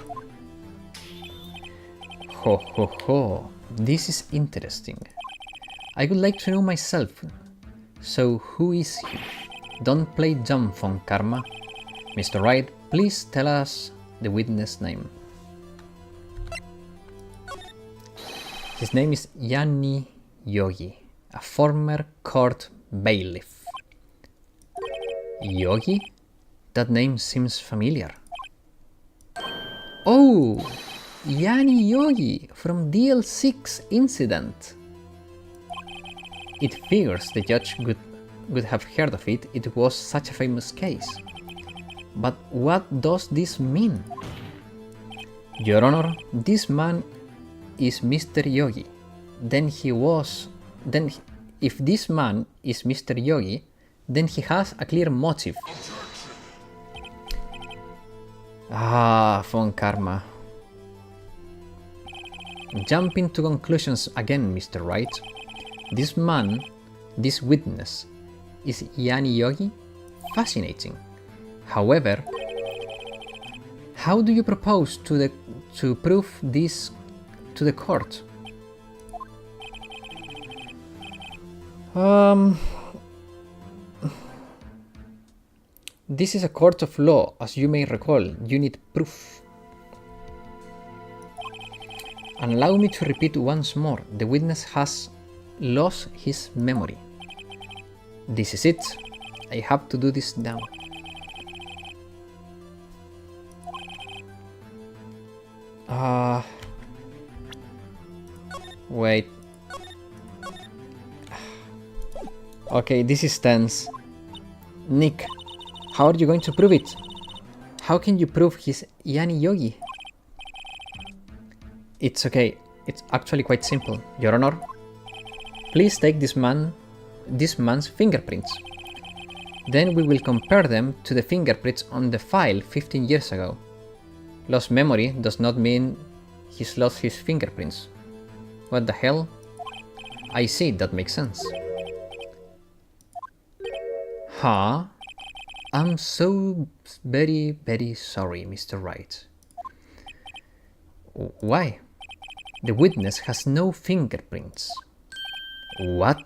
Ho ho ho, this is interesting. I would like to know myself. So who is he? Don't play dumb, Von Karma. Mr. Wright, please tell us the witness name. His name is Yanni Yogi, a former court bailiff. Yogi? That name seems familiar. Oh! Yanni Yogi from DL6 incident. It figures the judge would have heard of it. It was such a famous case. But what does this mean? Your Honor, this man is Mr. Yogi. If this man is Mr. Yogi, then he has a clear motive. Ah, Von Karma. Jumping to conclusions again, Mr. Wright. This man, this witness, is Yanni Yogi? Fascinating. However, how do you propose to prove this to the court? This is a court of law, as you may recall. You need proof. And allow me to repeat once more, the witness has lost his memory. This is it. I have to do this now. Wait. Okay, this is tense. Nick, how are you going to prove it? How can you prove he's Yanni Yogi? It's okay. It's actually quite simple. Your Honor, please take this man's fingerprints. Then we will compare them to the fingerprints on the file 15 years ago. Lost memory does not mean he's lost his fingerprints. What the hell? I see, that makes sense. Huh? I'm so very, very sorry, Mr. Wright. Why? The witness has no fingerprints. What?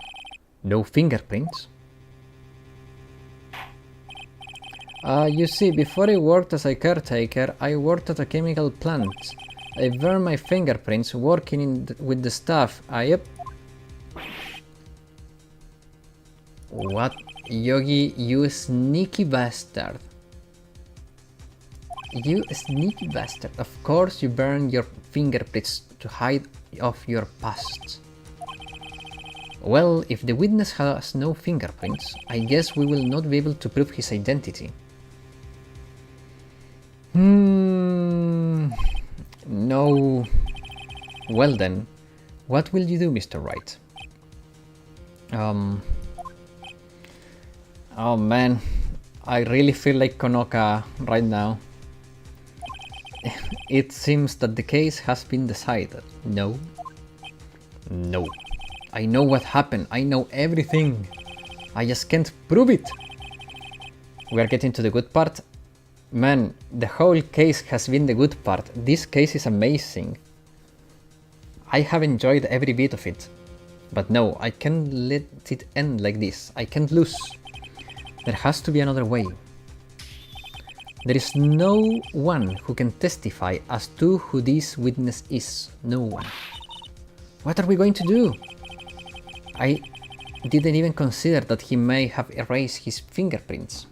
No fingerprints? You see, before I worked as a caretaker, I worked at a chemical plant. I burned my fingerprints working with the staff. Yep. What? Yogi, you sneaky bastard. You sneaky bastard. Of course you burned your fingerprints to hide off your past. Well, if the witness has no fingerprints, I guess we will not be able to prove his identity. No. Well then, what will you do, Mr. Wright? Oh man, I really feel like Konoka right now. It seems that the case has been decided. No. No. I know what happened. I know everything. I just can't prove it. We are getting to the good part. Man, the whole case has been the good part. This case is amazing. I have enjoyed every bit of it. But no, I can't let it end like this. I can't lose. There has to be another way. There is no one who can testify as to who this witness is. No one. What are we going to do? I didn't even consider that he may have erased his fingerprints.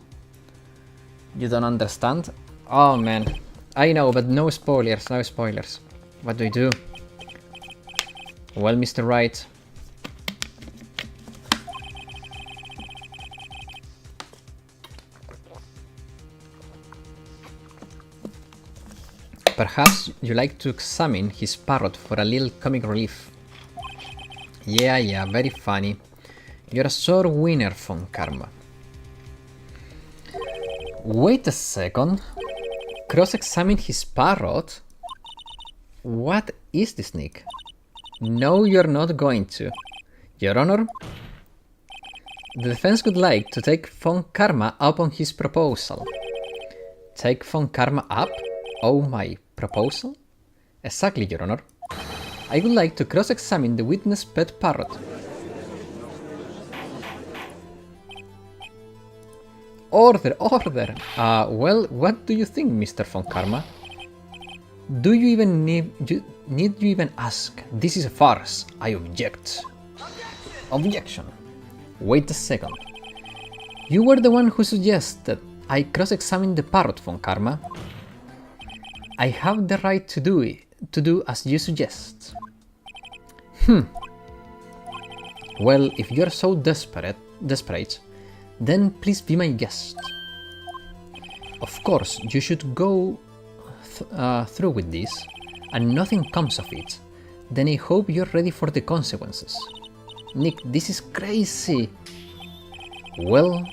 You don't understand? Oh man. I know, but no spoilers, no spoilers. What do we do? Well, Mr. Wright. Perhaps you like to examine his parrot for a little comic relief. Yeah, very funny. You're a sore winner, Von Karma. Wait a second. Cross-examine his parrot? What is this, Nick? No, you're not going to. Your Honor, the defense would like to take Von Karma up on his proposal. Take Von Karma up? Oh, my proposal? Exactly, Your Honor. I would like to cross-examine the witness' pet parrot. Order, order! Well, what do you think, Mr. Von Karma? Do you even need you even ask? This is a farce. I object. Objection. Wait a second. You were the one who suggested I cross-examine the parrot, Von Karma. I have the right to do as you suggest. Well, if you're so desperate, then please be my guest. Of course, you should go through with this, and nothing comes of it. Then I hope you're ready for the consequences. Nick, this is crazy. Well,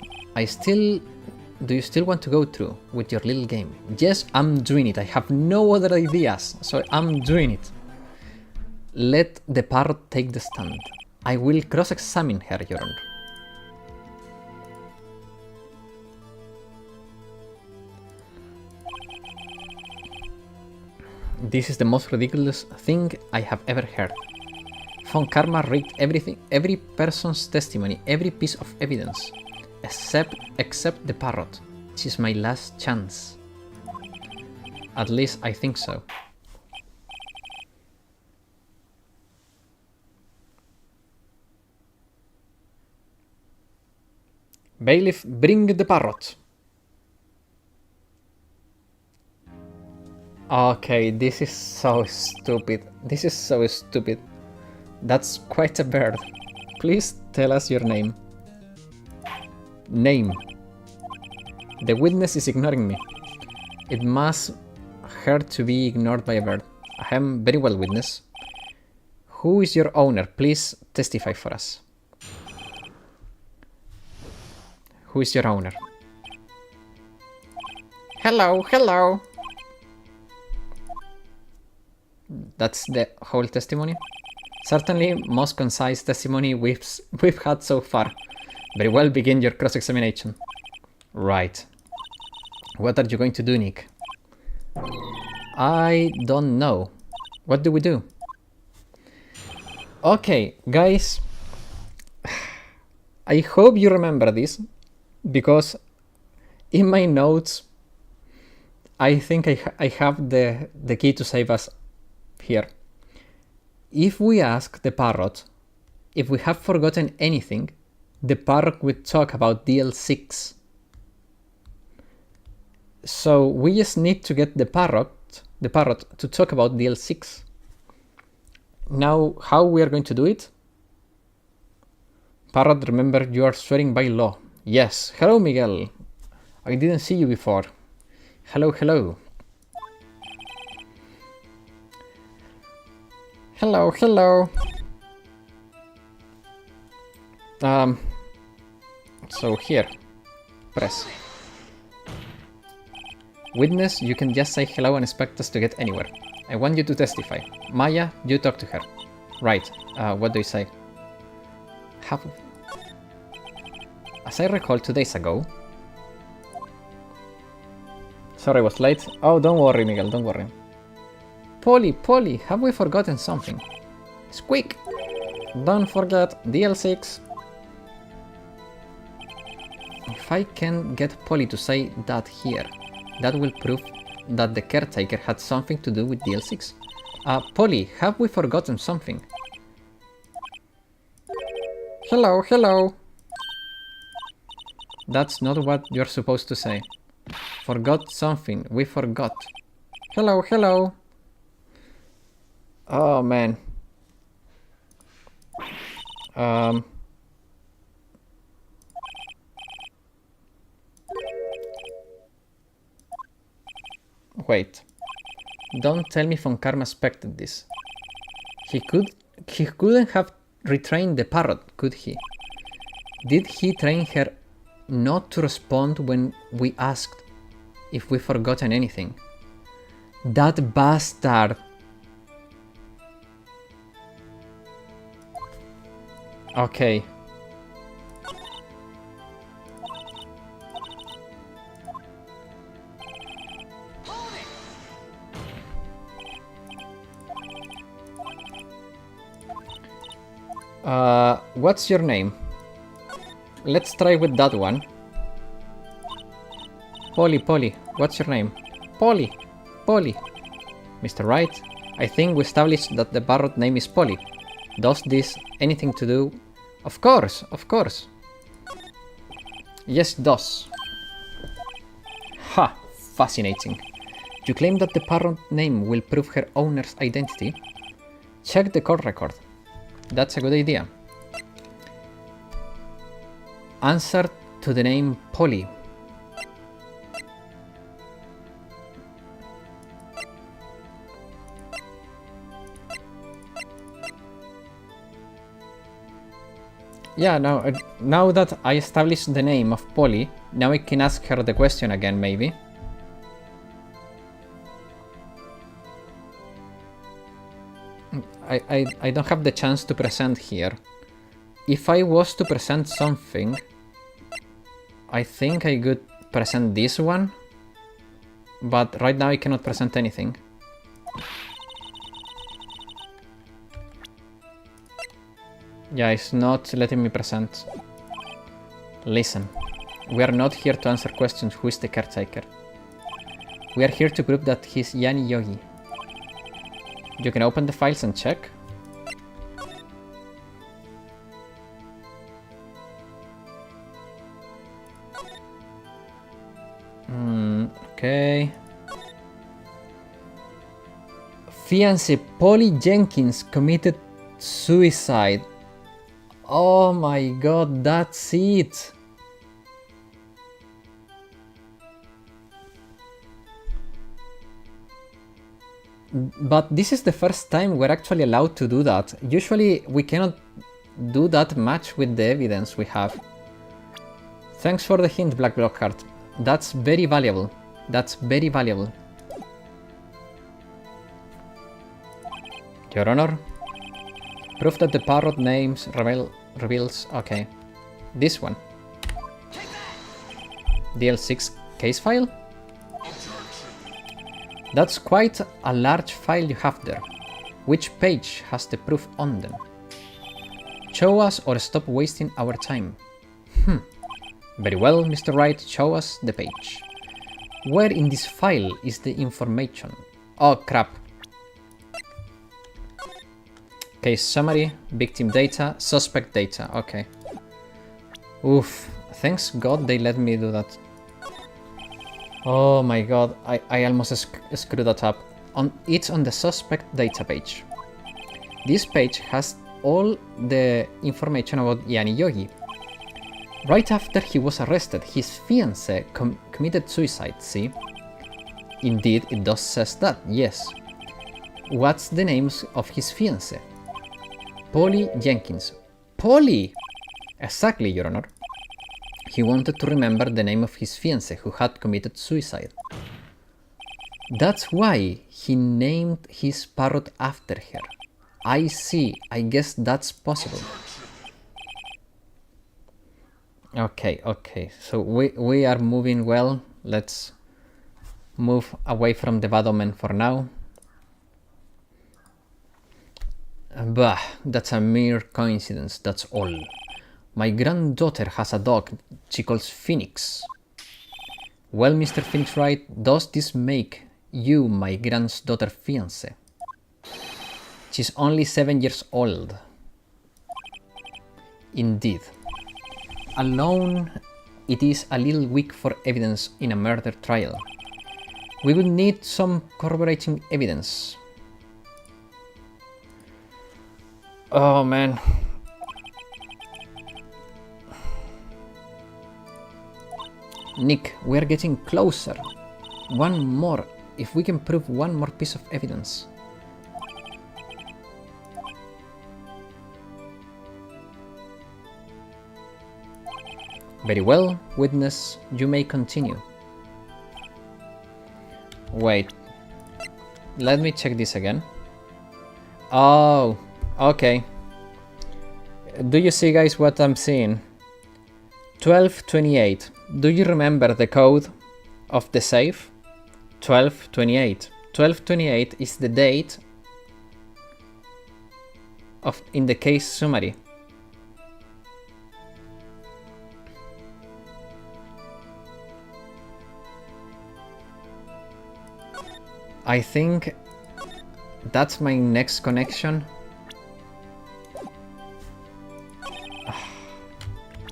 do you still want to go through with your little game? Yes, I'm doing it. I have no other ideas, so I'm doing it. Let the parrot take the stand. I will cross-examine her, Your Honor. This is the most ridiculous thing I have ever heard. Von Karma rigged everything, every person's testimony, every piece of evidence. Except the parrot. This is my last chance. At least I think so. Bailiff, bring the parrot. Okay, this is so stupid. This is so stupid. That's quite a bird. Please tell us your name. Name. The witness is ignoring me. It must hurt to be ignored by a bird. I am very well, witness. Who is your owner? Please testify for us. Who is your owner? Hello, hello. That's the whole testimony? Certainly, most concise testimony we've had so far. Very well, begin your cross-examination. Right. What are you going to do, Nick? I don't know. What do we do? Okay, guys. I hope you remember this, because in my notes, I think I have the key to save us here. If we ask the parrot if we have forgotten anything, the parrot would talk about DL6. So we just need to get the parrot to talk about DL6. Now, how we are going to do it? Parrot, remember you are swearing by law. Yes. Hello, Miguel. I didn't see you before. Hello, hello. Hello, hello. So here, press. Witness, you can just say hello and expect us to get anywhere. I want you to testify. Maya, you talk to her. Right, what do you say? As I recall 2 days ago... Sorry I was late. Oh, don't worry, Miguel, don't worry. Polly, have we forgotten something? Squeak! Don't forget DL6. If I can get Polly to say that here, that will prove that the caretaker had something to do with DL6. Polly, have we forgotten something? Hello. That's not what you're supposed to say. Forgot something. We forgot. Hello. Oh, man. Wait. Don't tell me Von Karma expected this. He couldn't have retrained the parrot, could he? Did he train her not to respond when we asked if we forgotten anything? That bastard! Okay. What's your name? Let's try with that one. Polly, what's your name? Polly. Mr. Wright, I think we established that the parrot name is Polly. Does this anything to do? Of course. Yes, it does. Ha! Fascinating. You claim that the parrot name will prove her owner's identity? Check the court record. That's a good idea. Answer to the name Polly. Yeah, now that I established the name of Polly, now I can ask her the question again, maybe. I don't have the chance to present here. If I was to present something, I think I could present this one, but right now I cannot present anything. Yeah, it's not letting me present. Listen, we are not here to answer questions who is the caretaker. We are here to prove that he's Yani Yogi. You can open the files and check. Okay. Fiancé Polly Jenkins committed suicide. Oh my god, that's it. But this is the first time we're actually allowed to do that. Usually we cannot do that much with the evidence we have. Thanks for the hint, Black Blockheart. That's very valuable. Your Honor. Proof that the parrot names reveals... Okay. This one. DL6 case file? That's quite a large file you have there. Which page has the proof on them? Show us or stop wasting our time. Very well, Mr. Wright, show us the page. Where in this file is the information? Oh, crap. Case summary, victim data, suspect data, okay. Oof, thanks God they let me do that. Oh my god, I almost screwed that up. It's on the suspect data page. This page has all the information about Yani Yogi. Right after he was arrested, his fiancée committed suicide, see? Indeed, it does says that, yes. What's the names of his fiancée? Polly Jenkins. Polly! Exactly, Your Honor. He wanted to remember the name of his fiancée who had committed suicide. That's why he named his parrot after her. I see. I guess that's possible. Okay, okay. So we are moving well. Let's move away from the bad omen for now. Bah, that's a mere coincidence, that's all. My granddaughter has a dog she calls Phoenix. Well, Mr. Phoenix Wright, does this make you my granddaughter's fiancé? She's only 7 years old. Indeed. Alone, it is a little weak for evidence in a murder trial. We will need some corroborating evidence. Oh man. Nick, we're getting closer. One more. If we can prove one more piece of evidence. Very well, witness, you may continue. Wait. Let me check this again. Oh, okay. Do you see, guys, what I'm seeing? 1228. Do you remember the code of the safe? 1228. 1228 is the date of in the case summary. I think that's my next connection.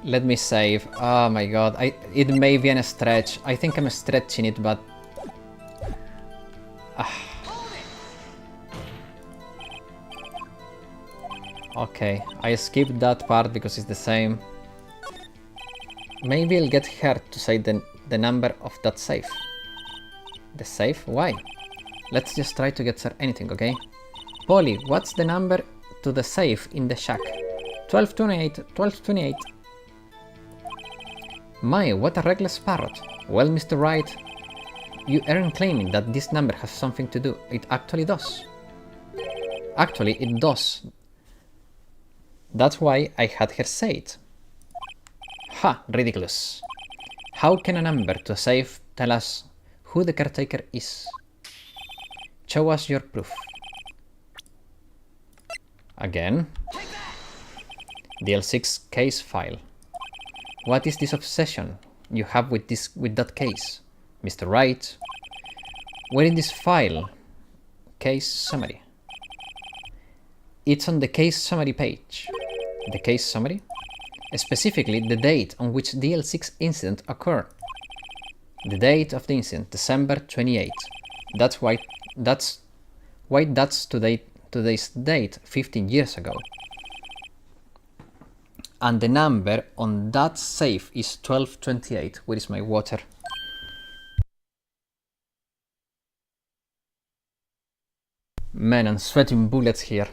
Let me save. Oh my god, it may be a stretch. I think I'm stretching it, but... Okay, I skipped that part because it's the same. Maybe I'll get her to say the number of that safe. The safe? Why? Let's just try to get her anything, okay? Polly, what's the number to the safe in the shack? 1228, 1228. My, what a reckless parrot. Well, Mr. Wright, you aren't claiming that this number has something to do. It actually does. Actually, it does. That's why I had her say it. Ha, ridiculous. How can a number to a safe tell us who the caretaker is? Show us your proof. Again. DL6 case file. What is this obsession you have with that case, Mr. Wright? Where in this file? Case summary. It's on the case summary page. The case summary? Specifically, the date on which DL6 incident occurred. The date of the incident, December 28. That's why that's today's date, 15 years ago. And the number on that safe is 1228. Where is my water? Man, I'm sweating bullets here.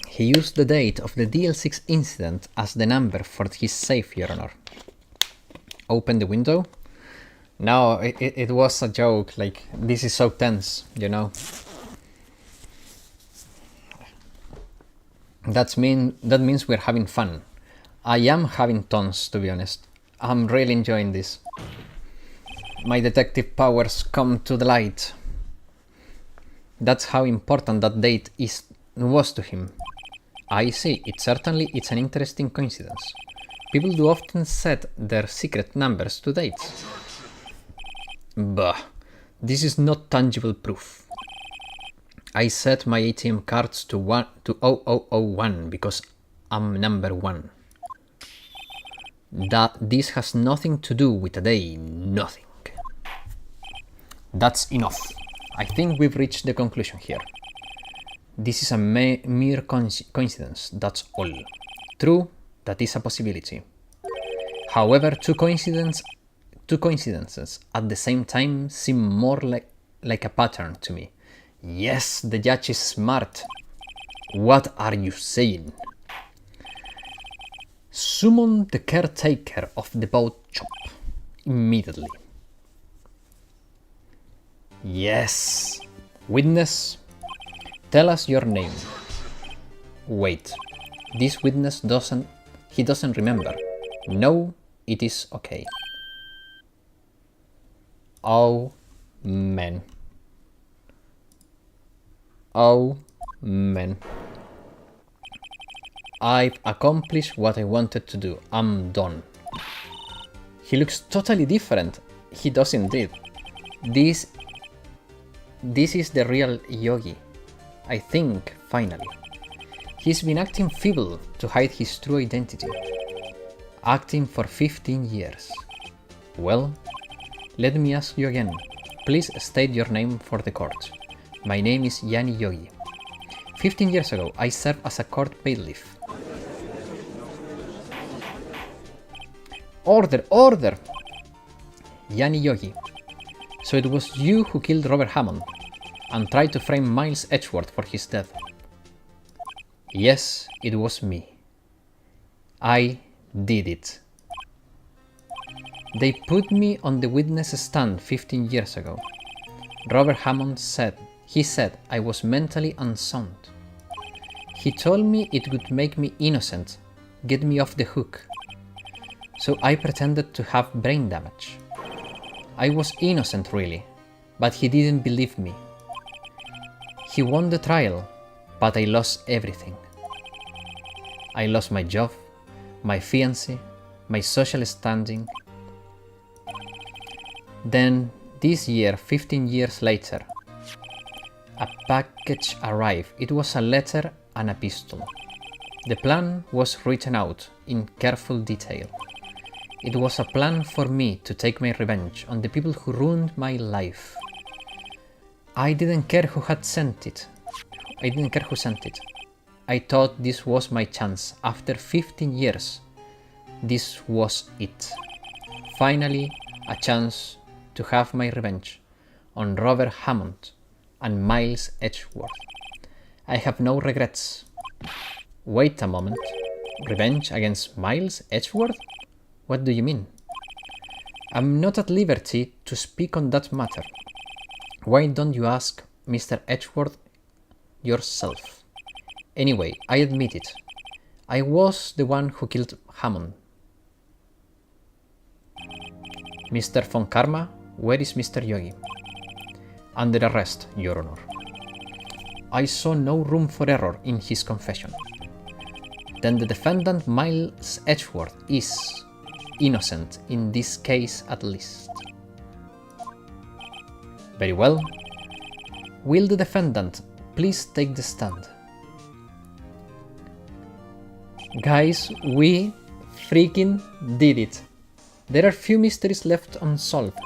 He used the date of the DL6 incident as the number for his safe, Your Honor. Open the window. No, it was a joke, like, this is so tense, you know. That means we're having fun. I am having tons, to be honest. I'm really enjoying this. My detective powers come to the light. That's how important that date was to him. I see, it's an interesting coincidence. People do often set their secret numbers to dates. Bah, this is not tangible proof. I set my ATM cards to 0001 because I'm number 1. This has nothing to do with a day, nothing. That's enough. I think we've reached the conclusion here. This is a mere coincidence, that's all. True, that is a possibility. However, two coincidences at the same time seem more like a pattern to me. Yes, the judge is smart. What are you saying? Summon the caretaker of the boat shop immediately. Yes. Witness, tell us your name. Wait, this witness doesn't remember. No, it is okay. Oh, man. Oh, man. I've accomplished what I wanted to do. I'm done. He looks totally different. He does indeed. This is the real Yogi. I think, finally. He's been acting feeble to hide his true identity. Acting for 15 years. Well, let me ask you again. Please state your name for the court. My name is Yanni Yogi. 15 years ago, I served as a court bailiff. Order! Order! Yanni Yogi. So it was you who killed Robert Hammond and tried to frame Miles Edgeworth for his death. Yes, it was me. I did it. They put me on the witness stand 15 years ago. Robert Hammond said I was mentally unsound. He told me it would make me innocent, get me off the hook. So I pretended to have brain damage. I was innocent really, but he didn't believe me. He won the trial, but I lost everything. I lost my job, my fiancé, my social standing. Then, this year, 15 years later, a package arrived. It was a letter and a pistol. The plan was written out in careful detail. It was a plan for me to take my revenge on the people who ruined my life. I didn't care who had sent it. I didn't care who sent it. I thought this was my chance. After 15 years, this was it. Finally, a chance to have my revenge on Robert Hammond and Miles Edgeworth. I have no regrets. Wait a moment. Revenge against Miles Edgeworth? What do you mean? I'm not at liberty to speak on that matter. Why don't you ask Mr. Edgeworth yourself? Anyway, I admit it. I was the one who killed Hammond. Mr. Von Karma, where is Mr. Yogi? Under arrest, Your Honor. I saw no room for error in his confession. Then the defendant Miles Edgeworth is innocent in this case at least. Very well. Will the defendant please take the stand? Guys, we freaking did it. There are few mysteries left unsolved.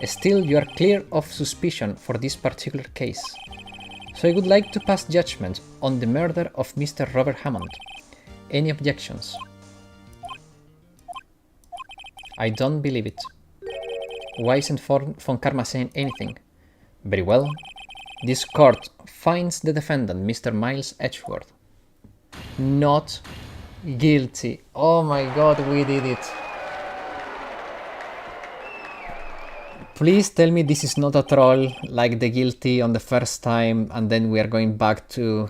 Still, you are clear of suspicion for this particular case. So I would like to pass judgment on the murder of Mr. Robert Hammond. Any objections? I don't believe it. Why isn't Von Karma saying anything? Very well. This court finds the defendant, Mr. Miles Edgeworth, not guilty. Oh my god, we did it. Please tell me this is not a troll like the guilty on the first time and then we are going back to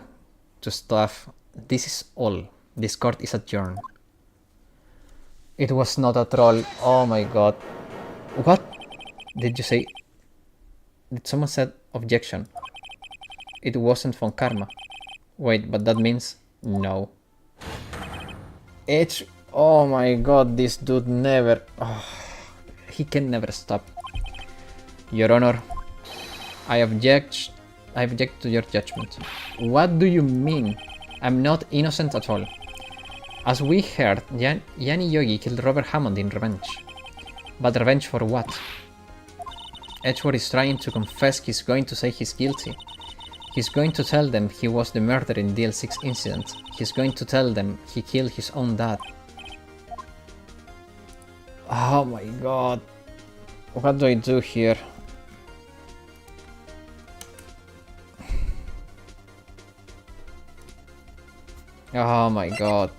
stuff. This is all. This court is adjourned. It was not a troll. Oh my god. What did you say? Did someone said objection? It wasn't Von Karma. Wait, but that means no. Oh my god, this dude never... Oh, he can never stop. Your Honor, I object to your judgment. What do you mean? I'm not innocent at all. As we heard, Yanni Yogi killed Robert Hammond in revenge. But revenge for what? Edgeworth is trying to confess. He's going to say he's guilty. He's going to tell them he was the murderer in DL6 incident. He's going to tell them he killed his own dad. Oh my god. What do I do here? Oh my god.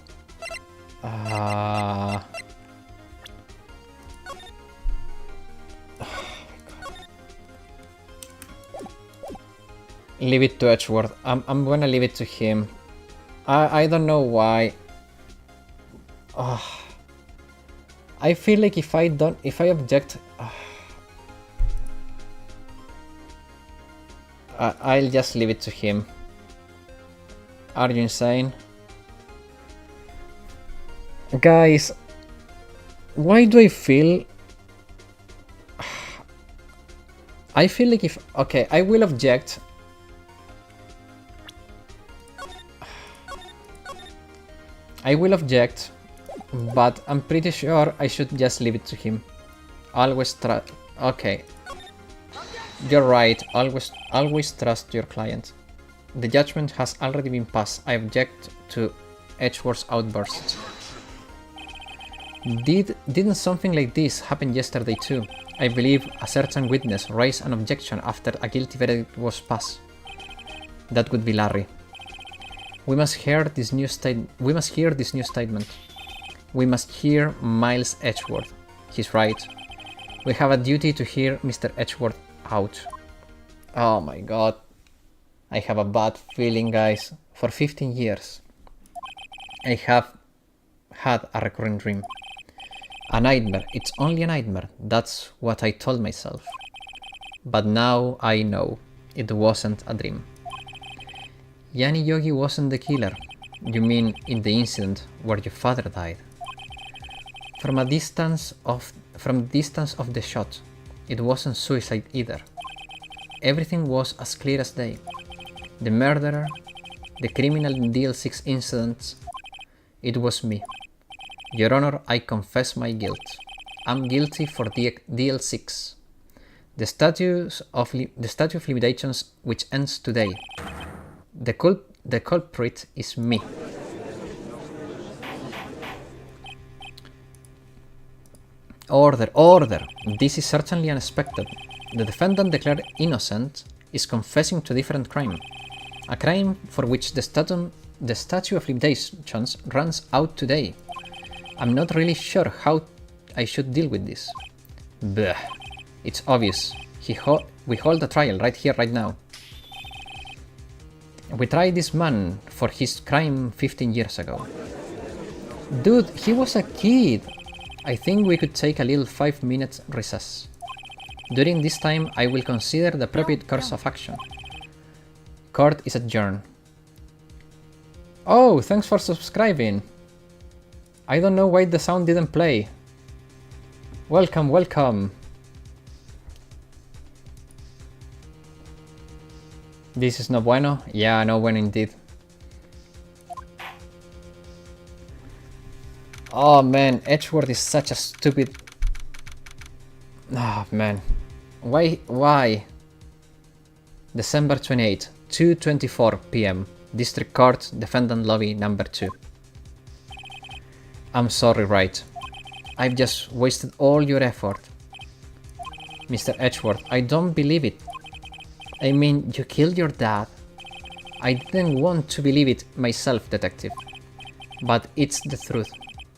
Leave it to Edgeworth. I'm gonna leave it to him. I don't know why. I feel like if I object, I'll just leave it to him. Are you insane? Guys, why do I feel... I feel like if... Okay, I will object. I will object, but I'm pretty sure I should just leave it to him. Always trust... Okay. You're right, always trust your client. The judgment has already been passed. I object to Edgeworth's outbursts. Didn't something like this happen yesterday too? I believe a certain witness raised an objection after a guilty verdict was passed. That would be Larry. We must hear this new statement. We must hear Miles Edgeworth. He's right. We have a duty to hear Mr. Edgeworth out. Oh my god. I have a bad feeling, guys. For 15 years, I have had a recurring dream. A nightmare. It's only a nightmare. That's what I told myself. But now I know it wasn't a dream. Yanni Yogi wasn't the killer. You mean in the incident where your father died? From distance of the shot, it wasn't suicide either. Everything was as clear as day. The murderer, the criminal in DL6 incidents, it was me. Your Honor, I confess my guilt. I'm guilty for DL6. The statute of limitations which ends today. The culprit is me. Order, order! This is certainly unexpected. The defendant declared innocent is confessing to a different crime. A crime for which the statute of limitations runs out today. I'm not really sure how I should deal with this. Bleh. It's obvious. We hold a trial right here, right now. We tried this man for his crime 15 years ago. Dude, he was a kid! I think we could take a little 5-minute recess. During this time, I will consider the appropriate course of action. Court is adjourned. Oh, thanks for subscribing. I don't know why the sound didn't play. Welcome, welcome. This is no bueno? Yeah, no bueno indeed. Oh man, Edgeworth is such a stupid... Oh man. Why? December 28, 2:24 PM. District Court, Defendant Lobby number 2. I'm sorry, Wright. I've just wasted all your effort. Mr. Edgeworth, I don't believe it. I mean, you killed your dad. I didn't want to believe it myself, Detective. But it's the truth.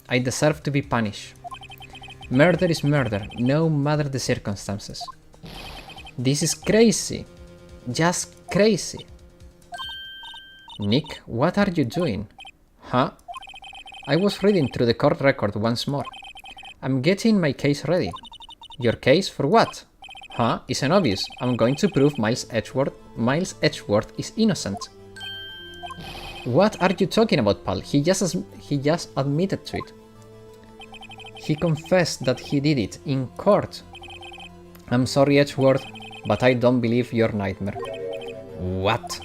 I deserve to be punished. Murder is murder, no matter the circumstances. This is crazy. Just crazy. Nick, what are you doing? Huh? I was reading through the court record once more. I'm getting my case ready. Your case for what? Huh? Isn't obvious. I'm going to prove Miles Edgeworth is innocent. What are you talking about, pal? He just admitted to it. He confessed that he did it in court. I'm sorry, Edgeworth, but I don't believe your nightmare. What?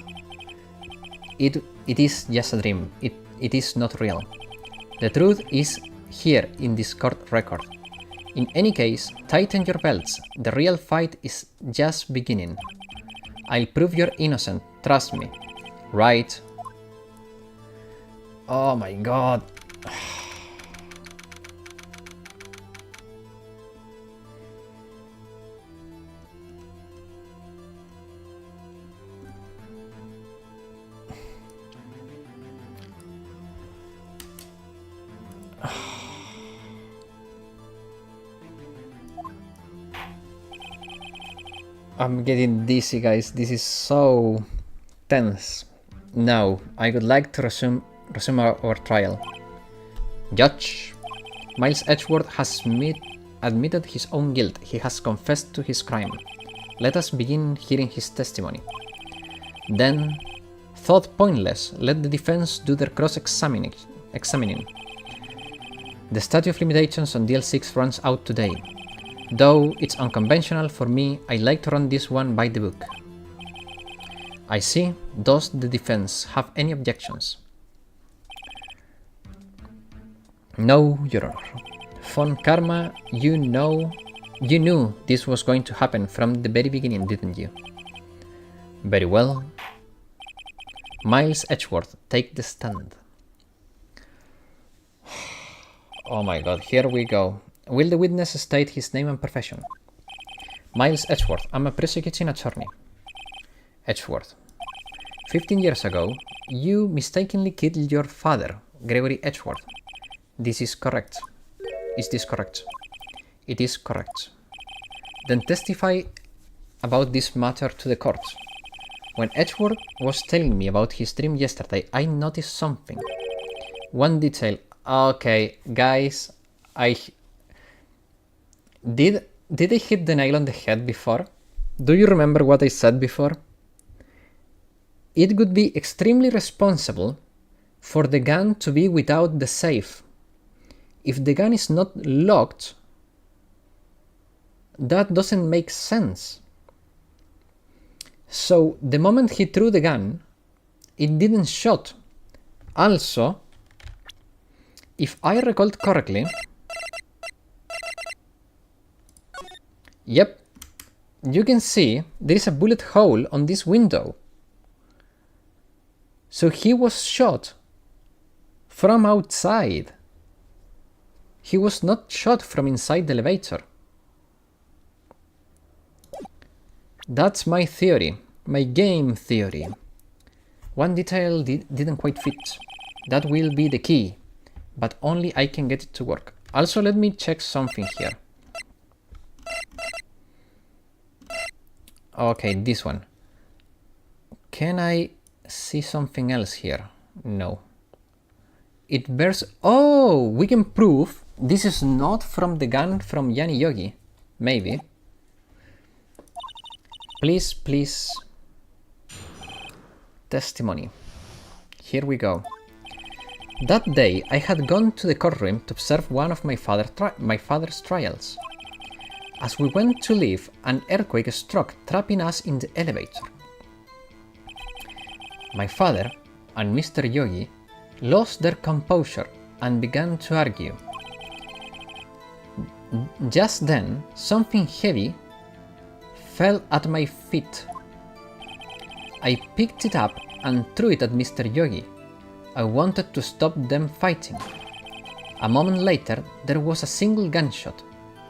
It is just a dream. It is not real. The truth is here in this court record. In any case, tighten your belts. The real fight is just beginning. I'll prove you're innocent. Trust me. Right? Oh my god. I'm getting dizzy, guys. This is so tense. Now, I would like to resume Resume our trial. Judge. Miles Edgeworth has admitted his own guilt. He has confessed to his crime. Let us begin hearing his testimony. Then, thought pointless, let the defense do their cross-examining. The statute of limitations on DL6 runs out today. Though it's unconventional for me, I like to run this one by the book. I see. Does the defense have any objections? No, Your Honor. Von Karma, you knew this was going to happen from the very beginning, didn't you? Very well. Miles Edgeworth, take the stand. Oh my god, here we go. Will the witness state his name and profession? Miles Edgeworth, I'm a prosecuting attorney. Edgeworth. 15 years ago, you mistakenly killed your father, Gregory Edgeworth. This is correct. Is this correct? It is correct. Then testify about this matter to the court. When Edgeworth was telling me about his dream yesterday, I noticed something. One detail. Okay, guys, Did I hit the nail on the head before? Do you remember what I said before? It would be extremely responsible for the gun to be without the safe. If the gun is not locked, that doesn't make sense. So the moment he threw the gun, it didn't shoot. Also, if I recalled correctly, yep, you can see there is a bullet hole on this window. So he was shot from outside. He was not shot from inside the elevator. That's my theory, my game theory. One detail didn't quite fit. That will be the key, but only I can get it to work. Also, let me check something here. Okay, this one. Can I see something else here? No. It bears... Oh, we can prove this is not from the gun from Yanni Yogi. Maybe. Please, please. Testimony. Here we go. That day, I had gone to the courtroom to observe one of my father's trials. As we went to leave, an earthquake struck, trapping us in the elevator. My father and Mr. Yogi lost their composure and began to argue. Just then, something heavy fell at my feet. I picked it up and threw it at Mr. Yogi. I wanted to stop them fighting. A moment later, there was a single gunshot.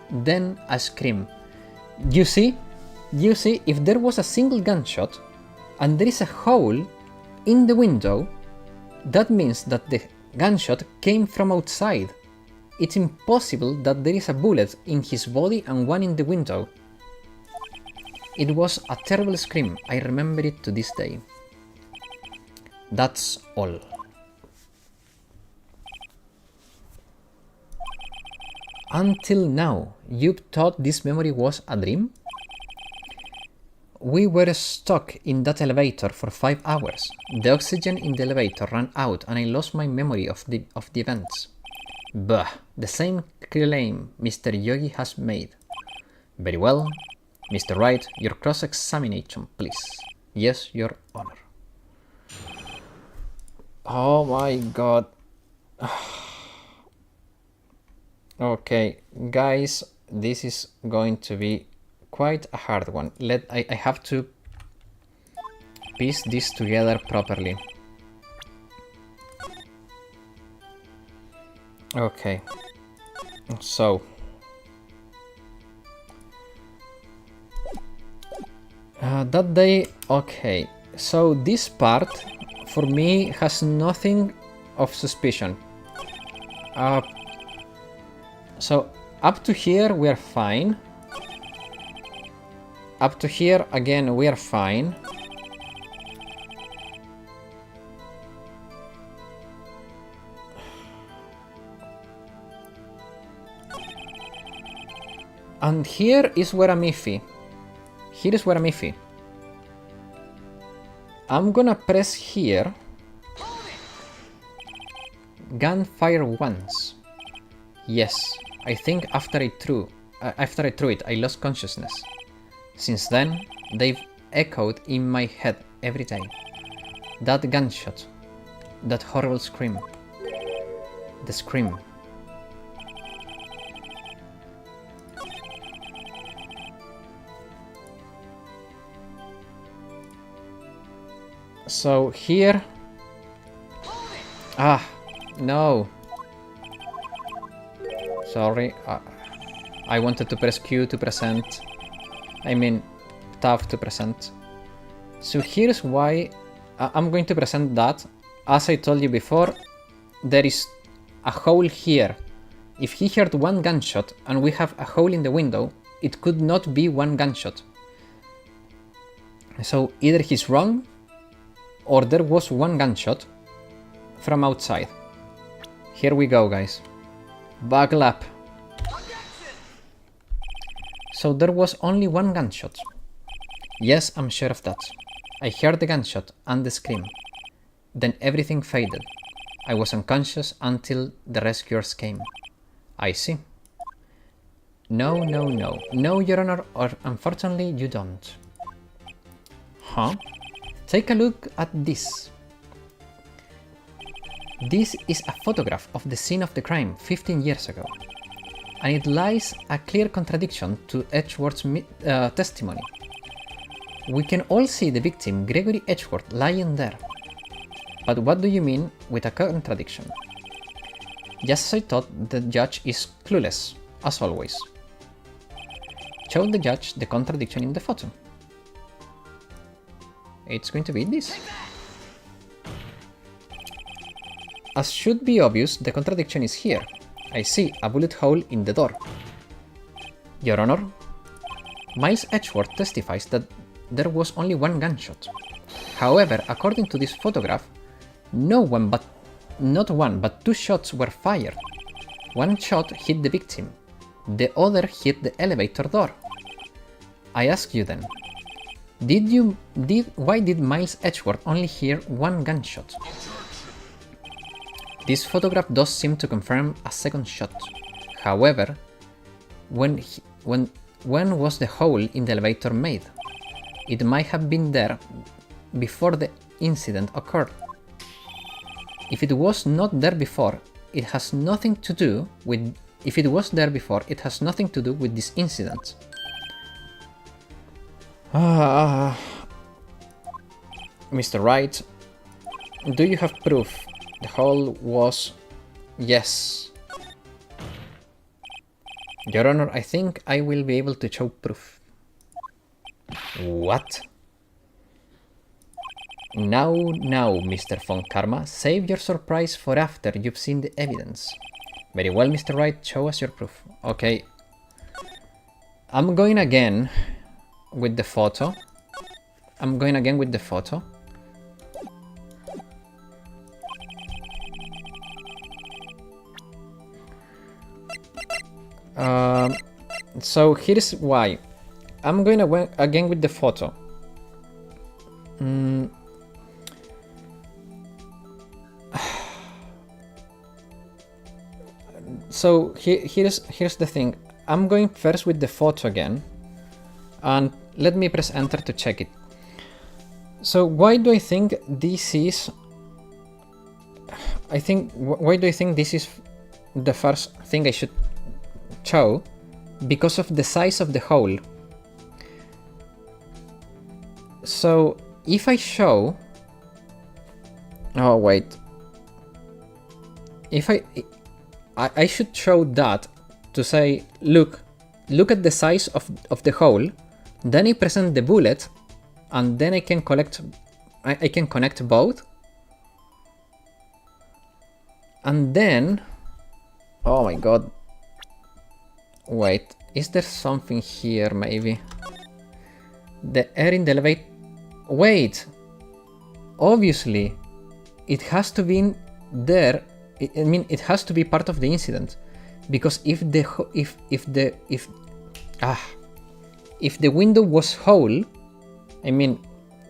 Then a scream. You see, if there was a single gunshot and there is a hole in the window, that means that the gunshot came from outside. It's impossible that there is a bullet in his body and one in the window. It was a terrible scream. I remember it to this day. That's all. Until now, you thought this memory was a dream? We were stuck in that elevator for 5 hours. The oxygen in the elevator ran out and I lost my memory of the events. Bah, the same claim Mr. Yogi has made. Very well. Mr. Wright, your cross-examination, please. Yes, Your Honor. Oh my god. Okay, guys, this is going to be quite a hard one. I have to piece this together properly. Okay, so that day, okay, so this part for me has nothing of suspicion. So up to here we are fine. Up to here again we are fine. And here is where I'm iffy. Here is where I'm iffy. I'm gonna press here. Gunfire once. Yes, I think after I threw it, I lost consciousness. Since then, they've echoed in my head every day. That gunshot. That horrible scream. The scream. So here... Ah, no. Sorry, I wanted to press Q to present. I mean, Tab to present. So here's why I'm going to present that. As I told you before, there is a hole here. If he heard one gunshot and we have a hole in the window, it could not be one gunshot. So either he's wrong, or there was one gunshot from outside. Here we go, guys. Buckle up. So there was only one gunshot. Yes, I'm sure of that. I heard the gunshot and the scream. Then everything faded. I was unconscious until the rescuers came. I see. No, no, no. No, Your Honor, or unfortunately you don't. Huh? Take a look at this. This is a photograph of the scene of the crime 15 years ago. And it lies a clear contradiction to Edgeworth's testimony. We can all see the victim, Gregory Edgeworth, lying there. But what do you mean with a contradiction? Just as I thought, the judge is clueless, as always. Show the judge the contradiction in the photo. It's going to be this. As should be obvious, the contradiction is here. I see a bullet hole in the door. Your Honor, Miles Edgeworth testifies that there was only one gunshot. However, according to this photograph, not one but two shots were fired. One shot hit the victim, the other hit the elevator door. I ask you then, why did Miles Edgeworth only hear one gunshot? This photograph does seem to confirm a second shot. However, when was the hole in the elevator made? It might have been there before the incident occurred. If it was not there before, it has nothing to do with. If it was there before, it has nothing to do with this incident. Mr. Wright, do you have proof? The hole was... Yes. Your Honor, I think I will be able to show proof. What? Now, Mr. Von Karma, save your surprise for after you've seen the evidence. Very well, Mr. Wright, show us your proof. Okay. I'm going again with the photo. So here's why. I'm going again with the photo. So here's the thing. I'm going first with the photo again, and let me press enter to check it. So why do I think this is? Why do I think this is the first thing I should show? Because of the size of the hole. So if I show... Oh wait. If I should show that to say, look at the size of the hole, then I present the bullet, and then I can connect both. And then... Oh my god. Wait, is there something here maybe? The air in the elevator... Wait! Obviously, it has to be there. I mean, it has to be part of the incident, because if If the window was whole, I mean,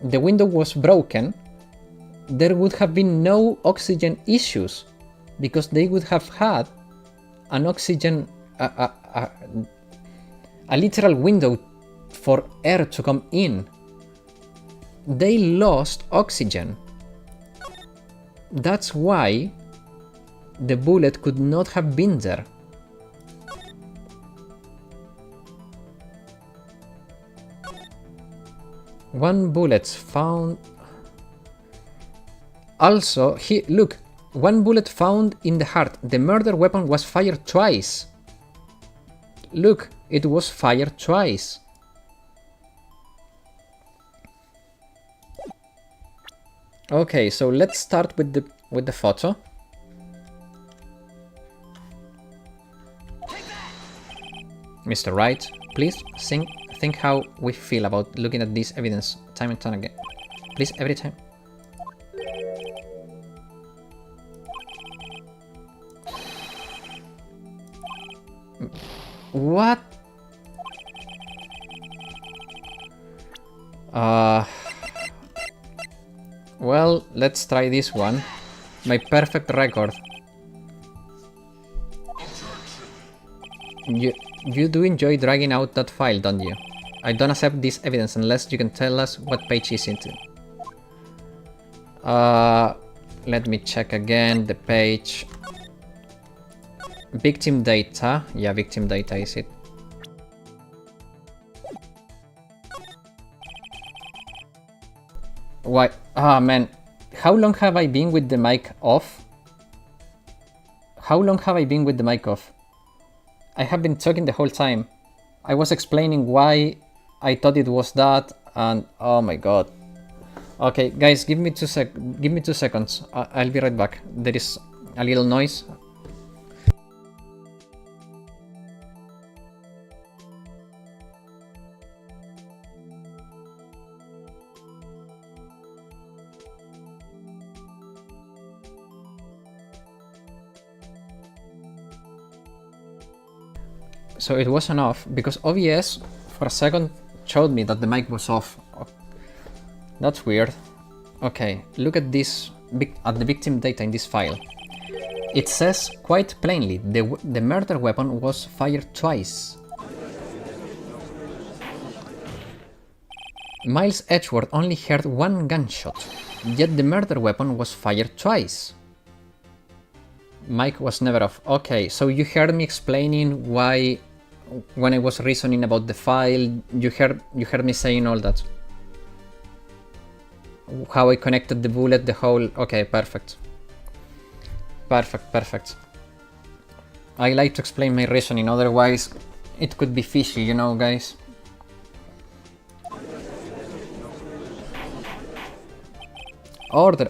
the window was broken, there would have been no oxygen issues because they would have had an oxygen, a literal window for air to come in. They lost oxygen. That's why the bullet could not have been there. One bullet found. Also, look, one bullet found in the heart. The murder weapon was fired twice. Look, it was fired twice. Okay, so let's start with the photo. Mr. Wright, please think how we feel about looking at this evidence time and time again. Please, every time. What? Well, let's try this one. My perfect record. You do enjoy dragging out that file, don't you? I don't accept this evidence unless you can tell us what page is it. Let me check again the page. Victim data. Yeah, victim data is it. Why? Ah, man. How long have I been with the mic off? How long have I been with the mic off? I have been talking the whole time. I was explaining why I thought it was that, and oh my god. Okay, guys, give me 2 seconds. I'll be right back. There is a little noise. So it wasn't off because OBS for a second showed me that the mic was off. That's weird. Okay, look at this, at the victim data in this file. It says quite plainly the murder weapon was fired twice. Miles Edgeworth only heard one gunshot, yet the murder weapon was fired twice. Mic was never off. Okay, so you heard me explaining why, when I was reasoning about the file, you heard me saying all that. How I connected the bullet, the whole. Okay, perfect. Perfect. I like to explain my reasoning, otherwise it could be fishy, you know, guys. Order!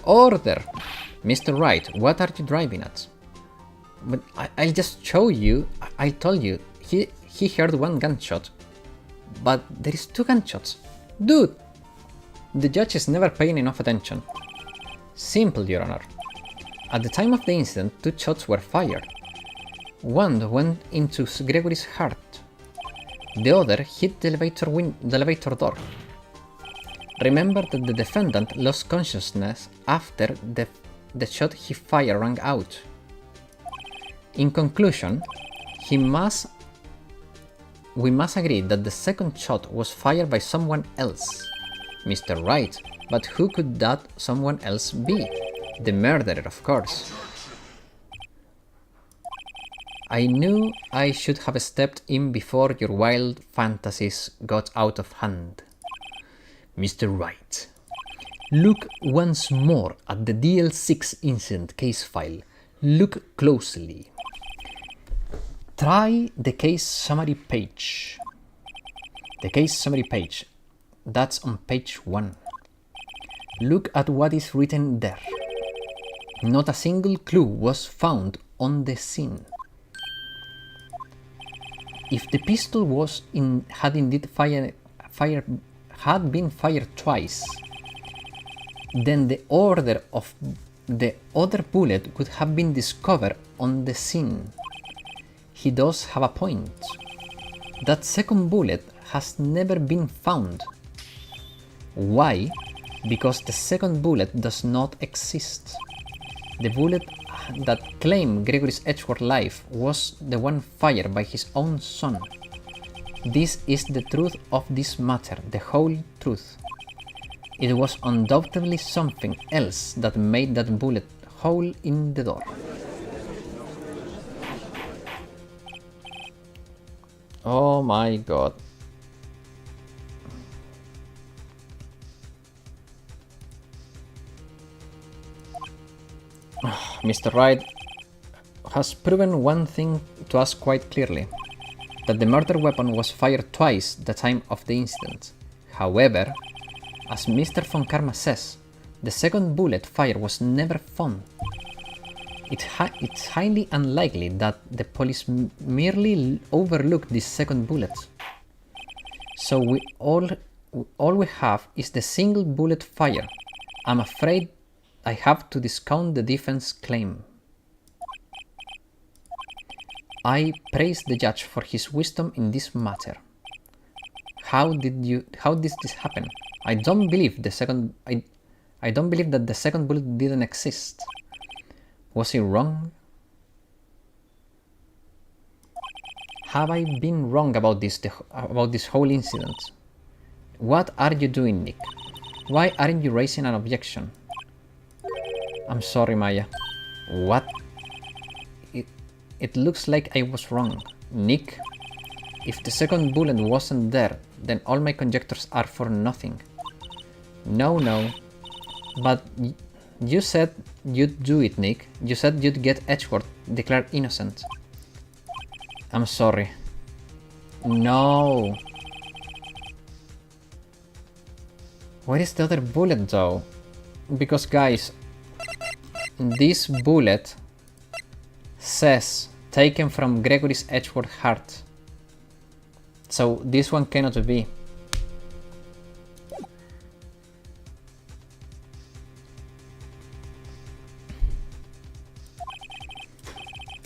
Mr. Wright, what are you driving at? But I'll just show you. I told you, he heard one gunshot, but there is 2 gunshots. Dude! The judge is never paying enough attention. Simple, Your Honor. At the time of the incident, 2 shots were fired. One went into Gregory's heart. The other hit the elevator door. Remember that the defendant lost consciousness after the shot he fired rang out. In conclusion, we must agree that the second shot was fired by someone else, Mr. Wright, but who could that someone else be? The murderer, of course. I knew I should have stepped in before your wild fantasies got out of hand. Mr. Wright, look once more at the DL6 incident case file. Look closely. Try the case summary page. The case summary page. That's on page 1. Look at what is written there. Not a single clue was found on the scene. If the pistol had been fired twice, then the order of the other bullet could have been discovered on the scene. He does have a point. That second bullet has never been found. Why? Because the second bullet does not exist. The bullet that claimed Gregory's Edgeworth life was the one fired by his own son. This is the truth of this matter, the whole truth. It was undoubtedly something else that made that bullet hole in the door. Oh my god. Mr. Wright has proven one thing to us quite clearly, that the murder weapon was fired twice the time of the incident. However, as Mr. von Karma says, the second bullet fired was never found. It's highly unlikely that the police merely overlooked this second bullet. So all we have is the single bullet fire. I'm afraid I have to discount the defense claim. I praise the judge for his wisdom in this matter. How did this happen? I don't believe that the second bullet didn't exist. Was he wrong? Have I been wrong about this whole incident? What are you doing, Nick? Why aren't you raising an objection? I'm sorry, Maya. What? It looks like I was wrong. Nick, if the second bullet wasn't there, then all my conjectures are for nothing. No. But you said you'd do it, Nick. You said you'd get Edgeworth declared innocent. I'm sorry. No. Where is the other bullet, though? Because, guys, this bullet says taken from Gregory's Edgeworth heart. So this one cannot be.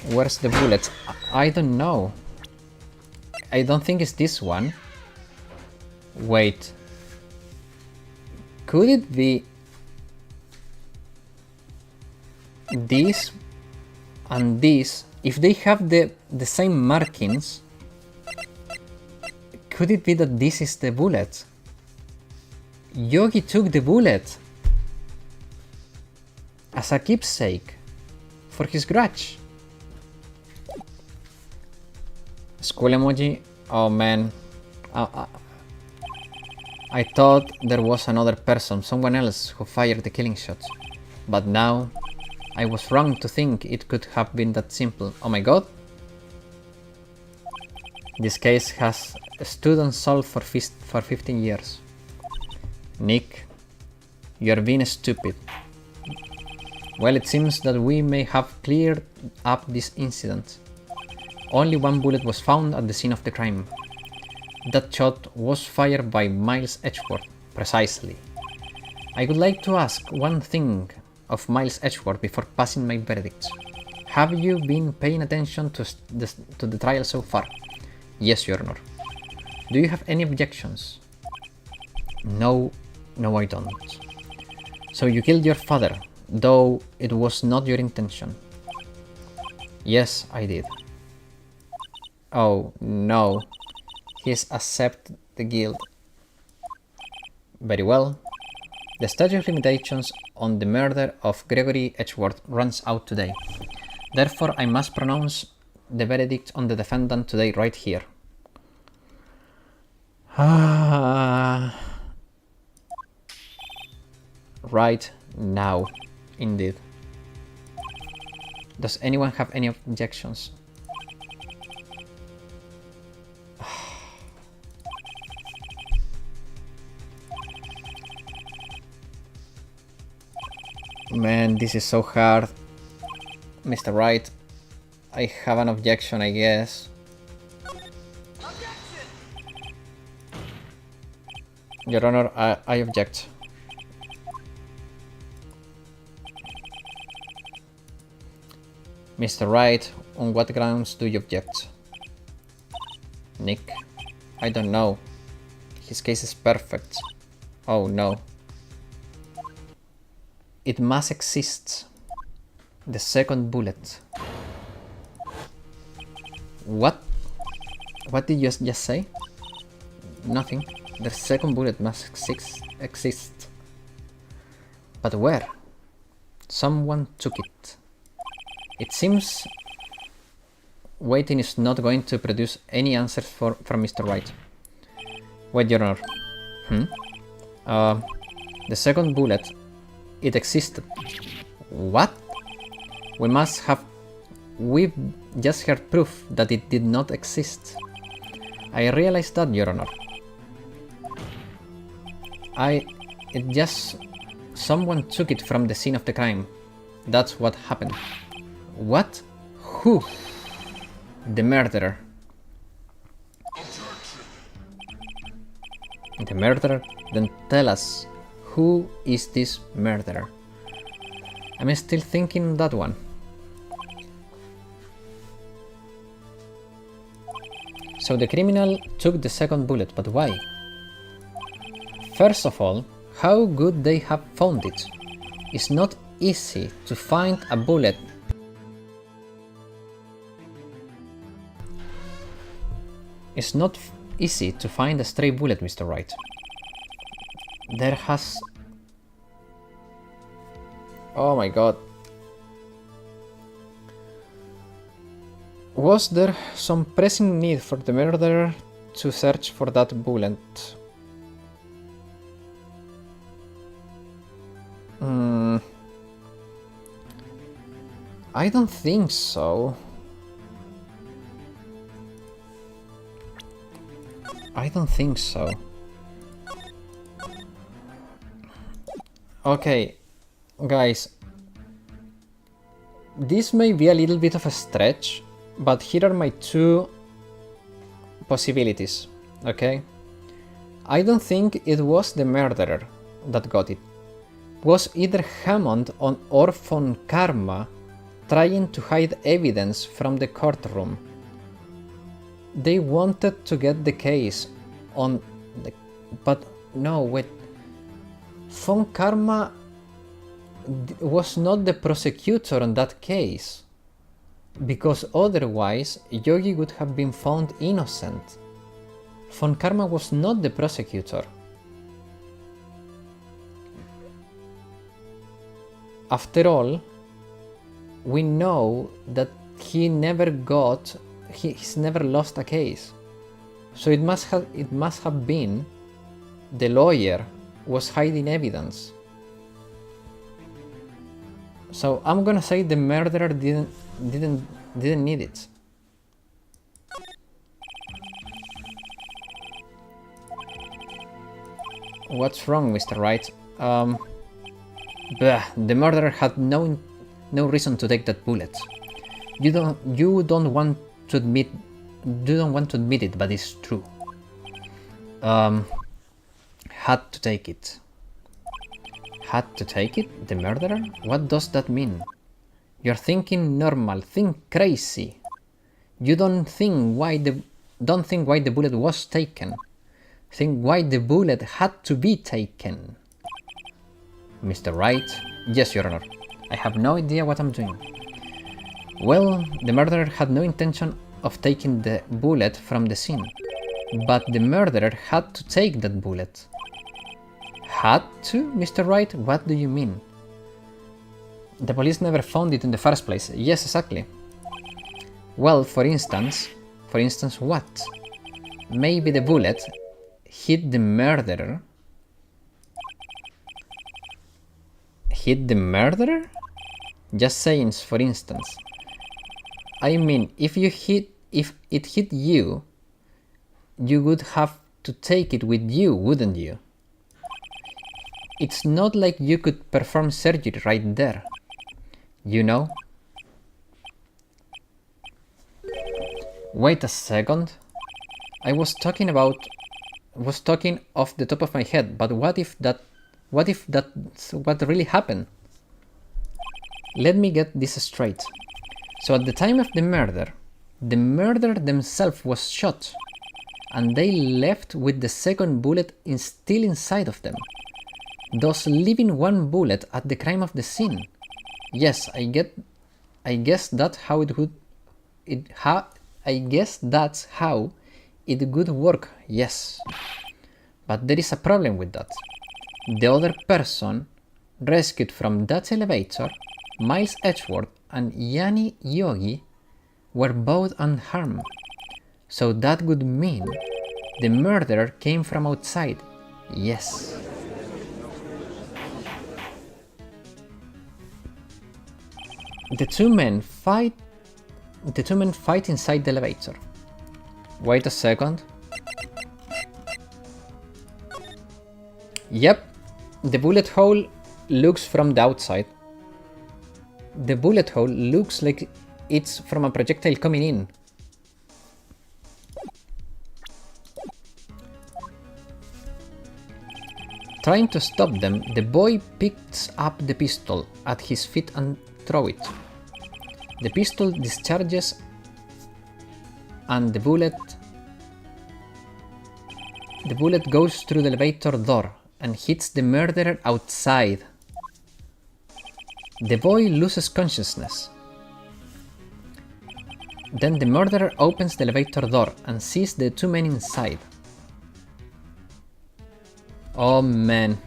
Where's the bullet? I don't know. I don't think it's this one. Wait. Could it be this and this? If they have the same markings, could it be that this is the bullet? Yogi took the bullet as a keepsake for his grudge. School emoji. Oh man. I thought there was another person, someone else who fired the killing shot. But now I was wrong to think it could have been that simple. Oh my god. This case has stood unsolved for 15 years. Nick, you're being stupid. Well, it seems that we may have cleared up this incident. Only one bullet was found at the scene of the crime. That shot was fired by Miles Edgeworth, precisely. I would like to ask one thing of Miles Edgeworth before passing my verdict. Have you been paying attention to the trial so far? Yes, Your Honor. Do you have any objections? No, I don't. So you killed your father, though it was not your intention? Yes, I did. Oh, no. He's accepted the guilt. Very well. The statute of limitations on the murder of Gregory Edgeworth runs out today. Therefore, I must pronounce the verdict on the defendant today right here. Right now, indeed. Does anyone have any objections? Man, this is so hard. Mr. Wright, I have an objection, I guess. Your Honor, I object. Mr. Wright, on what grounds do you object? Nick? I don't know. His case is perfect. Oh no. It must exist. The second bullet. What? What did you just say? Nothing. The second bullet must exist. But where? Someone took it. It seems waiting is not going to produce any answers from Mr. Wright. Wait, Your Honor. The second bullet, it existed. What? We've just heard proof that it did not exist. I realized that, Your Honor. Someone took it from the scene of the crime. That's what happened. What? Who? The murderer. The murderer? Then tell us, who is this murderer? I'm still thinking that one. So the criminal took the second bullet, but why? First of all, how could they have found it? It's not easy to find a bullet. It's not easy to find a stray bullet, Mr. Wright. There has... Oh my god. Was there some pressing need for the murderer to search for that bullet? I don't think so. I don't think so. Okay, guys. This may be a little bit of a stretch, but here are my two possibilities, okay? I don't think it was the murderer that got it. It was either Hammond or Von Karma trying to hide evidence from the courtroom. They wanted to get the case on the... But no, wait. Von Karma was not the prosecutor on that case. Because otherwise, Yogi would have been found innocent. Von Karma was not the prosecutor. After all, we know that he's never lost a case. So it must have been the lawyer was hiding evidence. So I'm gonna say the murderer didn't need it. What's wrong, Mr. Wright? The murderer had no reason to take that bullet. You don't want to admit it, but it's true. Had to take it. Had to take it? The murderer? What does that mean? You're thinking normal, think crazy. You don't think why the bullet was taken. Think why the bullet had to be taken. Mr. Wright? Yes, Your Honor. I have no idea what I'm doing. Well, the murderer had no intention of taking the bullet from the scene. But the murderer had to take that bullet. Had to, Mr. Wright? What do you mean? The police never found it in the first place. Yes, exactly. Well, for instance what? Maybe the bullet hit the murderer. Hit the murderer? Just saying, for instance. I mean, if it hit you, you would have to take it with you, wouldn't you? It's not like you could perform surgery right there. You know? Wait a second. I was talking off the top of my head, but what if that's what really happened? Let me get this straight. So at the time of the murder themselves was shot. and they left with the second bullet still inside of them, thus leaving one bullet at the crime of the scene. Yes, I guess that's how it would. I guess that's how it would work. Yes, but there is a problem with that. The other person rescued from that elevator, Miles Edgeworth and Yanni Yogi, were both unharmed. So that would mean the murderer came from outside. Yes. The two men fight inside the elevator. Wait a second. Yep, the bullet hole looks from the outside. The bullet hole looks like it's from a projectile coming in. Trying to stop them, the boy picks up the pistol at his feet and throws it. The pistol discharges and the bullet goes through the elevator door and hits the murderer outside. The boy loses consciousness. Then the murderer opens the elevator door and sees the two men inside. Oh man,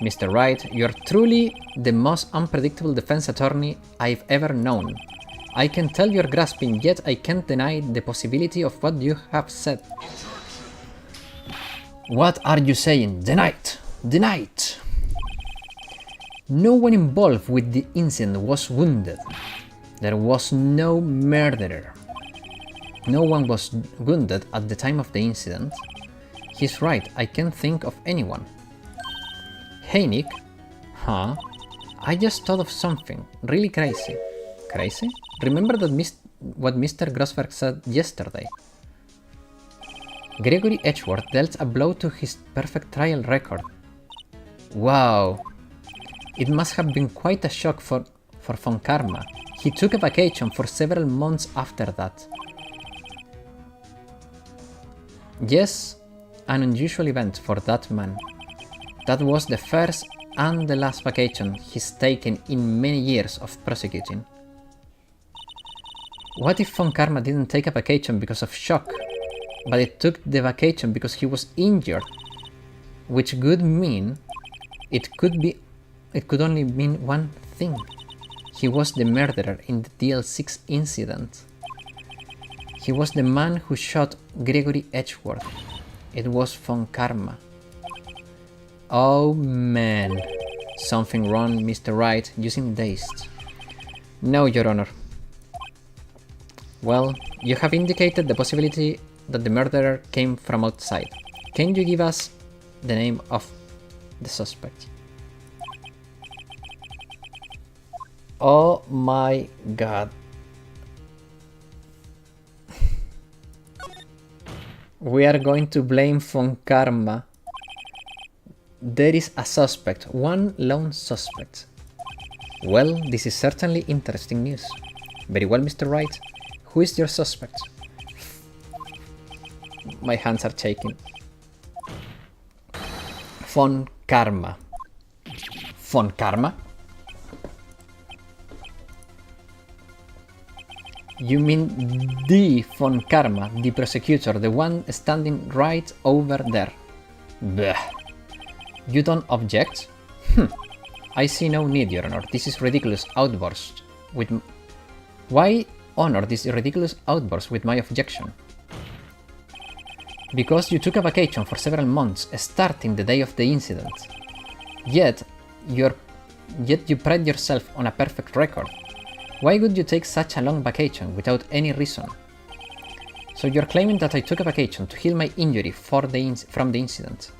Mr. Wright, you're truly the most unpredictable defense attorney I've ever known. I can tell you're grasping, yet I can't deny the possibility of what you have said. What are you saying? Denied! Denied! No one involved with the incident was wounded. There was no murderer. No one was wounded at the time of the incident. He's right, I can't think of anyone. Hey Nick. Huh? I just thought of something really crazy. Crazy? Remember what Mr. Grossberg said yesterday? Gregory Edgeworth dealt a blow to his perfect trial record. Wow. It must have been quite a shock for Von Karma. He took a vacation for several months after that. Yes, an unusual event for that man. That was the first and the last vacation he's taken in many years of prosecuting. What if Von Karma didn't take a vacation because of shock, but it took the vacation because he was injured, which could mean it could only mean one thing. He was the murderer in the DL6 incident. He was the man who shot Gregory Edgeworth. It was Von Karma. Oh man. Something wrong, Mr. Wright. You seem dazed. No, Your Honor. Well, you have indicated the possibility that the murderer came from outside. Can you give us the name of the suspect? Oh my god. We are going to blame Von Karma. There is a suspect, one lone suspect. Well, this is certainly interesting news. Very well, Mr. Wright. Who is your suspect? My hands are shaking. Von Karma. Von Karma? You mean the Von Karma, the prosecutor, the one standing right over there. Blech. You don't object? I see no need, Your Honor. This is ridiculous outburst. Why honor this ridiculous outburst with my objection? Because you took a vacation for several months, starting the day of the incident. Yet you pride yourself on a perfect record. Why would you take such a long vacation without any reason? So you're claiming that I took a vacation to heal my injury from the incident.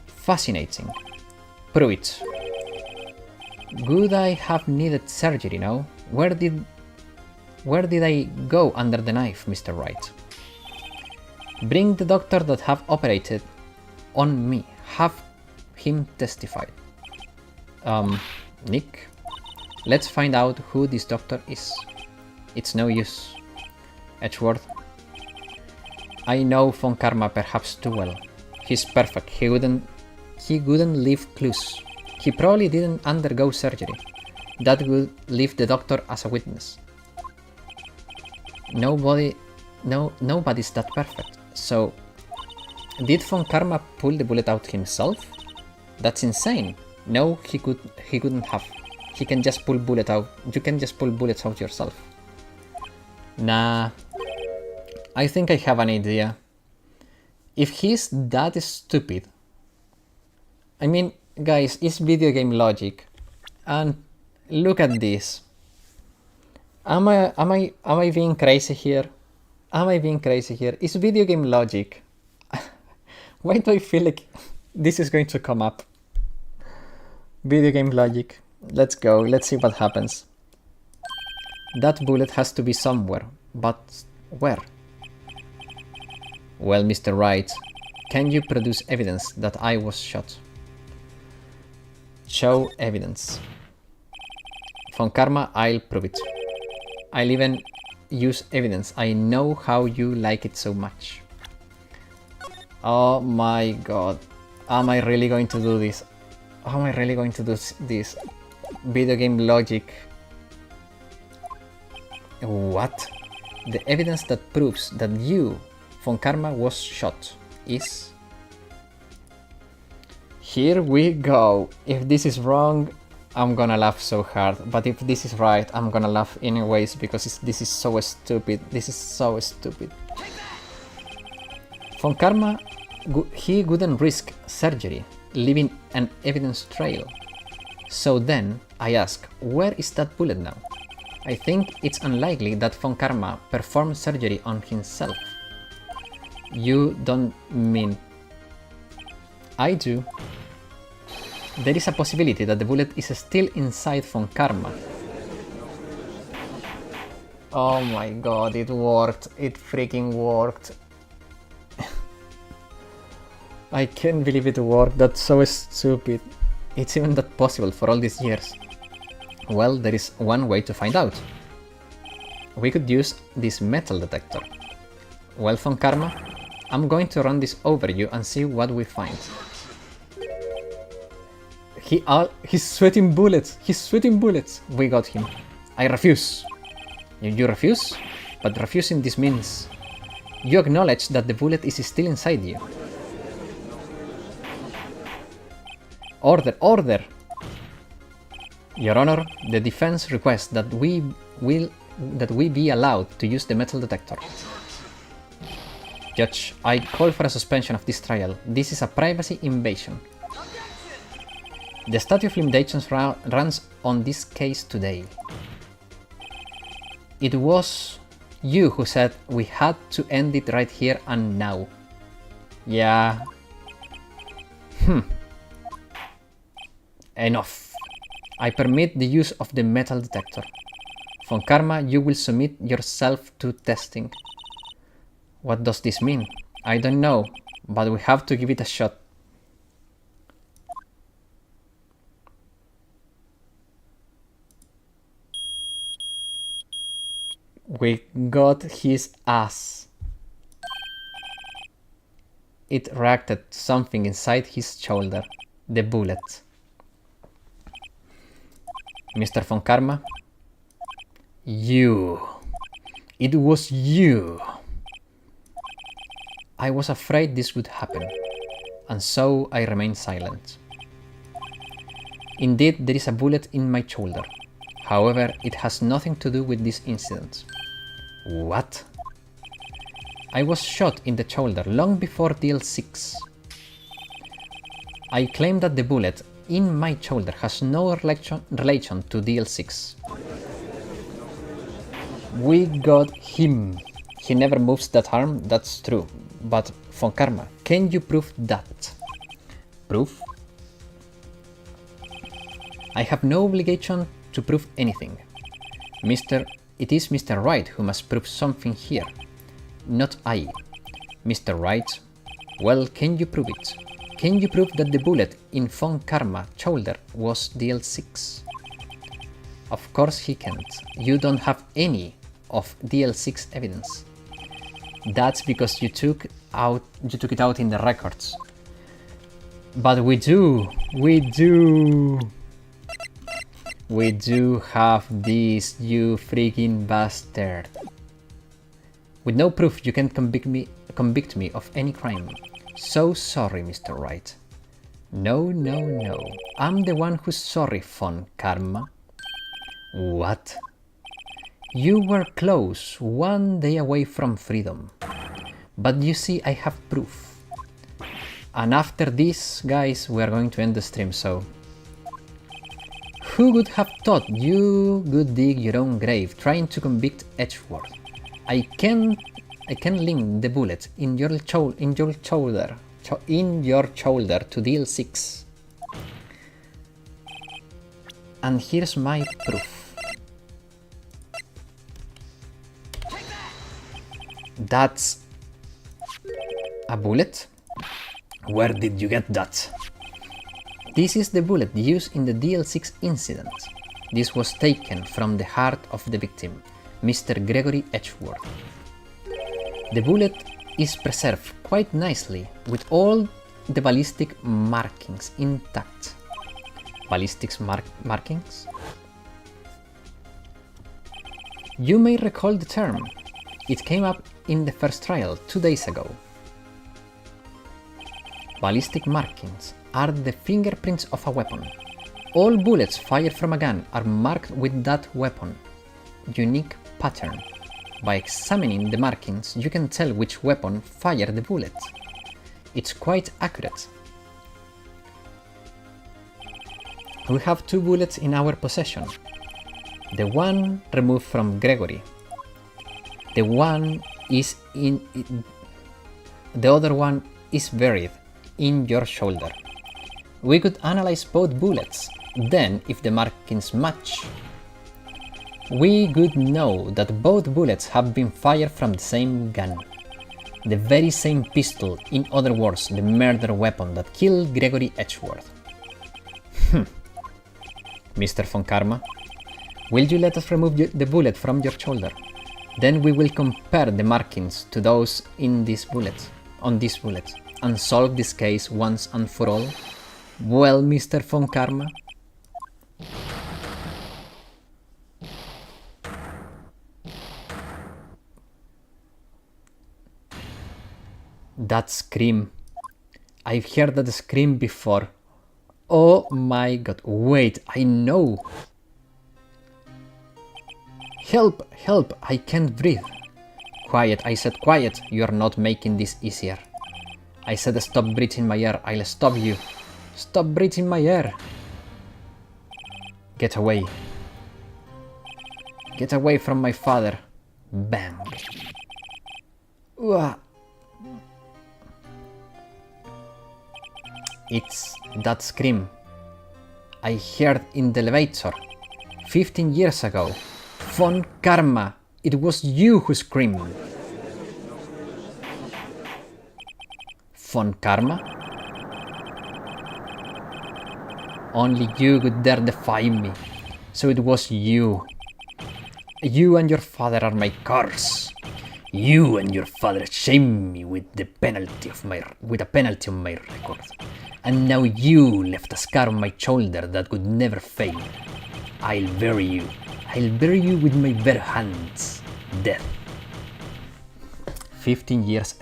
Fascinating. Prove it. Would I have needed surgery now? Where did I go under the knife, Mr. Wright? Bring the doctor that have operated on me. Have him testify. Nick? Let's find out who this doctor is. It's no use. Edgeworth. I know Von Karma perhaps too well. He's perfect. He wouldn't leave clues. He probably didn't undergo surgery. That would leave the doctor as a witness. Nobody's that perfect. So, did Von Karma pull the bullet out himself? That's insane. No, he couldn't have. He can just pull bullet out. You can just pull bullets out yourself. Nah. I think I have an idea. If he's that stupid, I mean, guys, it's video game logic, and look at this. Am I being crazy here? Am I being crazy here? It's video game logic. Why do I feel like this is going to come up? Video game logic. Let's go. Let's see what happens. That bullet has to be somewhere, but where? Well, Mr. Wright, can you produce evidence that I was shot? Show evidence. Von Karma, I'll prove it. I'll even use evidence. I know how you like it so much. Oh my god. Am I really going to do this? How am I really going to do this? Video game logic. What? The evidence that proves that you, Von Karma, was shot is... Here we go. If this is wrong, I'm gonna laugh so hard. But if this is right, I'm gonna laugh anyways because this is so stupid. This is so stupid. Von Karma, he wouldn't risk surgery, leaving an evidence trail. So then, I ask, where is that bullet now? I think it's unlikely that Von Karma performed surgery on himself. You don't mean... I do. There is a possibility that the bullet is still inside Von Karma. Oh my god, it worked. It freaking worked. I can't believe it worked. That's so stupid. It's even that possible for all these years. Well, there is one way to find out. We could use this metal detector. Well, Von Karma, I'm going to run this over you and see what we find. He's sweating bullets. He's sweating bullets. We got him. I refuse. You refuse? But refusing this means you acknowledge that the bullet is still inside you. Order, order! Your Honor, the defense requests that we be allowed to use the metal detector. Judge, I call for a suspension of this trial. This is a privacy invasion. The statute of limitations runs on this case today. It was you who said we had to end it right here and now. Yeah. Enough. I permit the use of the metal detector. Von Karma, you will submit yourself to testing. What does this mean? I don't know, but we have to give it a shot. We got his ass. It reacted to something inside his shoulder. The bullet. Mr. Von Karma? You. It was you. I was afraid this would happen, and so I remained silent. Indeed, there is a bullet in my shoulder. However, it has nothing to do with this incident. What? I was shot in the shoulder long before DL6. I claim that the bullet in my shoulder has no relation to DL6. We got him. He never moves that arm, that's true. But, Von Karma, can you prove that? Proof? I have no obligation to prove anything. It is Mr. Wright who must prove something here, not I. Mr. Wright, well, can you prove it? Can you prove that the bullet in Von Karma's shoulder was DL6? Of course he can't. You don't have any of DL6 evidence. That's because you took it out in the records. But we do have this, you freaking bastard. With no proof, you can't convict me of any crime. So sorry, Mr. Wright. No. I'm the one who's sorry, Von Karma. What? You were close, 1 day away from freedom. But you see, I have proof. And after this, guys, we are going to end the stream, so... Who would have thought you would dig your own grave trying to convict Edgeworth? I can link the bullet in your shoulder to deal 6. And here's my proof. That's a bullet? Where did you get that? This is the bullet used in the DL6 incident. This was taken from the heart of the victim, Mr. Gregory Edgeworth. The bullet is preserved quite nicely with all the ballistic markings intact. Ballistics markings? You may recall the term. It came up in the first trial 2 days ago. Ballistic markings are the fingerprints of a weapon. All bullets fired from a gun are marked with that weapon unique pattern. By examining the markings, you can tell which weapon fired the bullet. It's quite accurate. We have 2 bullets in our possession. The one removed from Gregory. The other one is buried in your shoulder. We could analyze both bullets, then if the markings match, we would know that both bullets have been fired from the same gun. The very same pistol, in other words, the murder weapon that killed Gregory Edgeworth. Mr. Von Karma, will you let us remove the bullet from your shoulder? Then we will compare the markings to those on this bullet, and solve this case once and for all? Well, Mr. Von Karma? That scream. I've heard that scream before. Oh my god, wait, I know! Help, help, I can't breathe. Quiet, I said quiet, you're not making this easier. I said stop breathing my air, I'll stop you. Stop breathing my air. Get away. Get away from my father. Bang. Uah. It's that scream I heard in the elevator 15 years ago. Von Karma, it was you who screamed. Von Karma? Only you would dare defy me. So it was you. You and your father are my curse. You and your father shame me with a penalty on my record. And now you left a scar on my shoulder that would never fade. I'll bury you. I'll bury you with my bare hands. Death. 15 years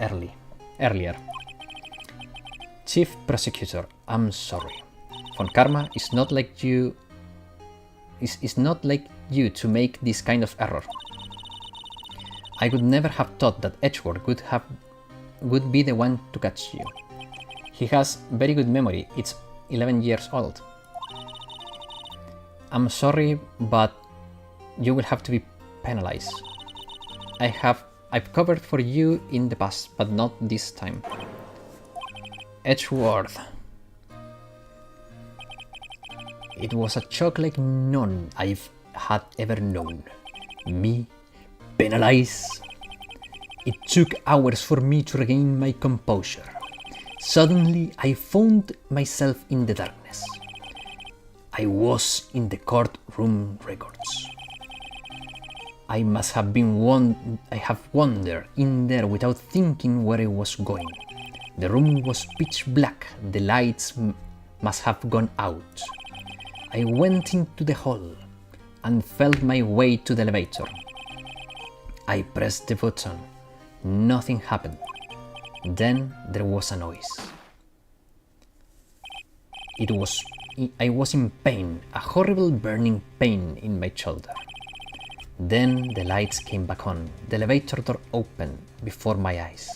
earlier. Chief Prosecutor, I'm sorry. Von Karma is not like you. Is not like you to make this kind of error. I would never have thought that Edgeworth would be the one to catch you. He has very good memory. It's 11 years old. I'm sorry, but you will have to be penalized. I've covered for you in the past, but not this time. Edgeworth. It was a shock like none I've had ever known. Me? Penalized? It took hours for me to regain my composure. Suddenly, I found myself in the darkness. I was in the courtroom records. I have wandered in there without thinking where I was going. The room was pitch black, the lights must have gone out. I went into the hall and felt my way to the elevator. I pressed the button. Nothing happened. Then there was a noise. I was in pain, a horrible burning pain in my shoulder. Then the lights came back on. The elevator door opened before my eyes.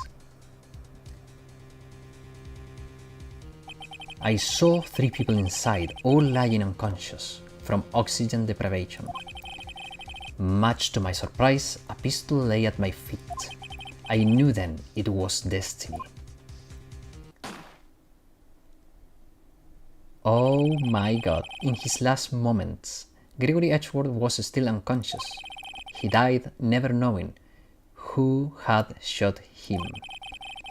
I saw 3 people inside, all lying unconscious from oxygen deprivation. Much to my surprise, a pistol lay at my feet. I knew then it was destiny. Oh my god, in his last moments, Gregory Edgeworth was still unconscious. He died never knowing who had shot him.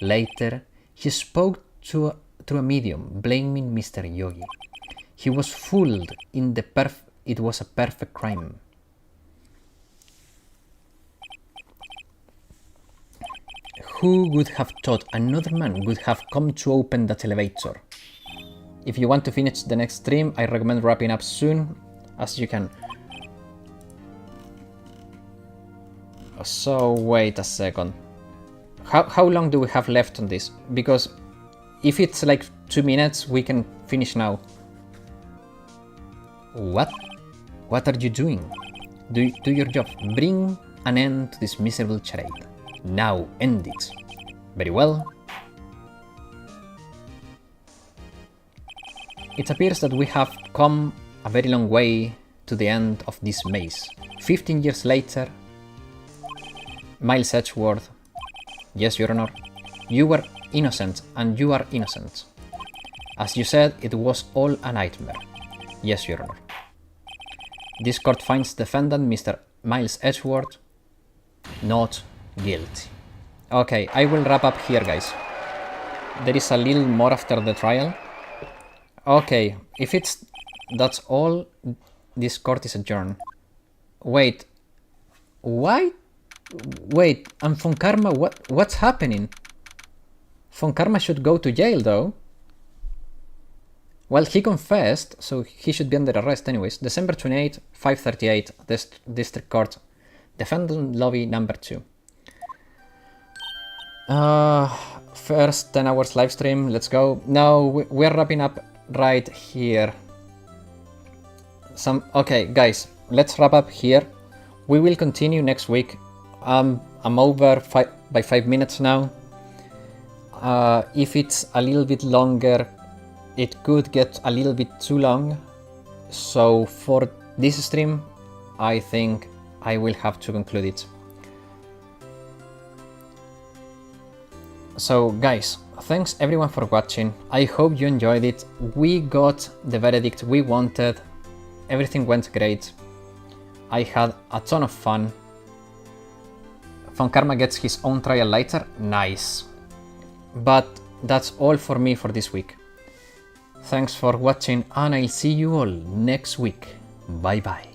Later, he spoke through a medium, blaming Mr. Yogi. He was fooled in it was a perfect crime. Who would have thought another man would have come to open that elevator? If you want to finish the next stream, I recommend wrapping up soon as you can. So wait a second. How long do we have left on this? Because if it's like 2 minutes, we can finish now. What? What are you doing? Do your job. Bring an end to this miserable charade. Now end it. Very well. It appears that we have come a very long way to the end of this maze. 15 years later, Miles Edgeworth, yes, Your Honor, you were innocent and you are innocent. As you said, it was all a nightmare. Yes, Your Honor. This court finds defendant Mr. Miles Edgeworth not guilty. Okay, I will wrap up here, guys. There is a little more after the trial. Okay, if that's all, this court is adjourned. Wait, why? Wait, and Von Karma, what's happening? Von Karma should go to jail, though. Well, he confessed, so he should be under arrest anyways. December 28, 5:38, District Court. Defendant lobby number 2. First 10 hours live stream, let's go. No, we're wrapping up right here. Okay, guys, let's wrap up here. We will continue next week. I'm over by 5 minutes now. If it's a little bit longer, it could get a little bit too long. So for this stream, I think I will have to conclude it. So guys, thanks everyone for watching. I hope you enjoyed it. We got the verdict we wanted. Everything went great. I had a ton of fun. Von Karma gets his own trial later. Nice. But that's all for me for this week. Thanks for watching and I'll see you all next week. Bye bye.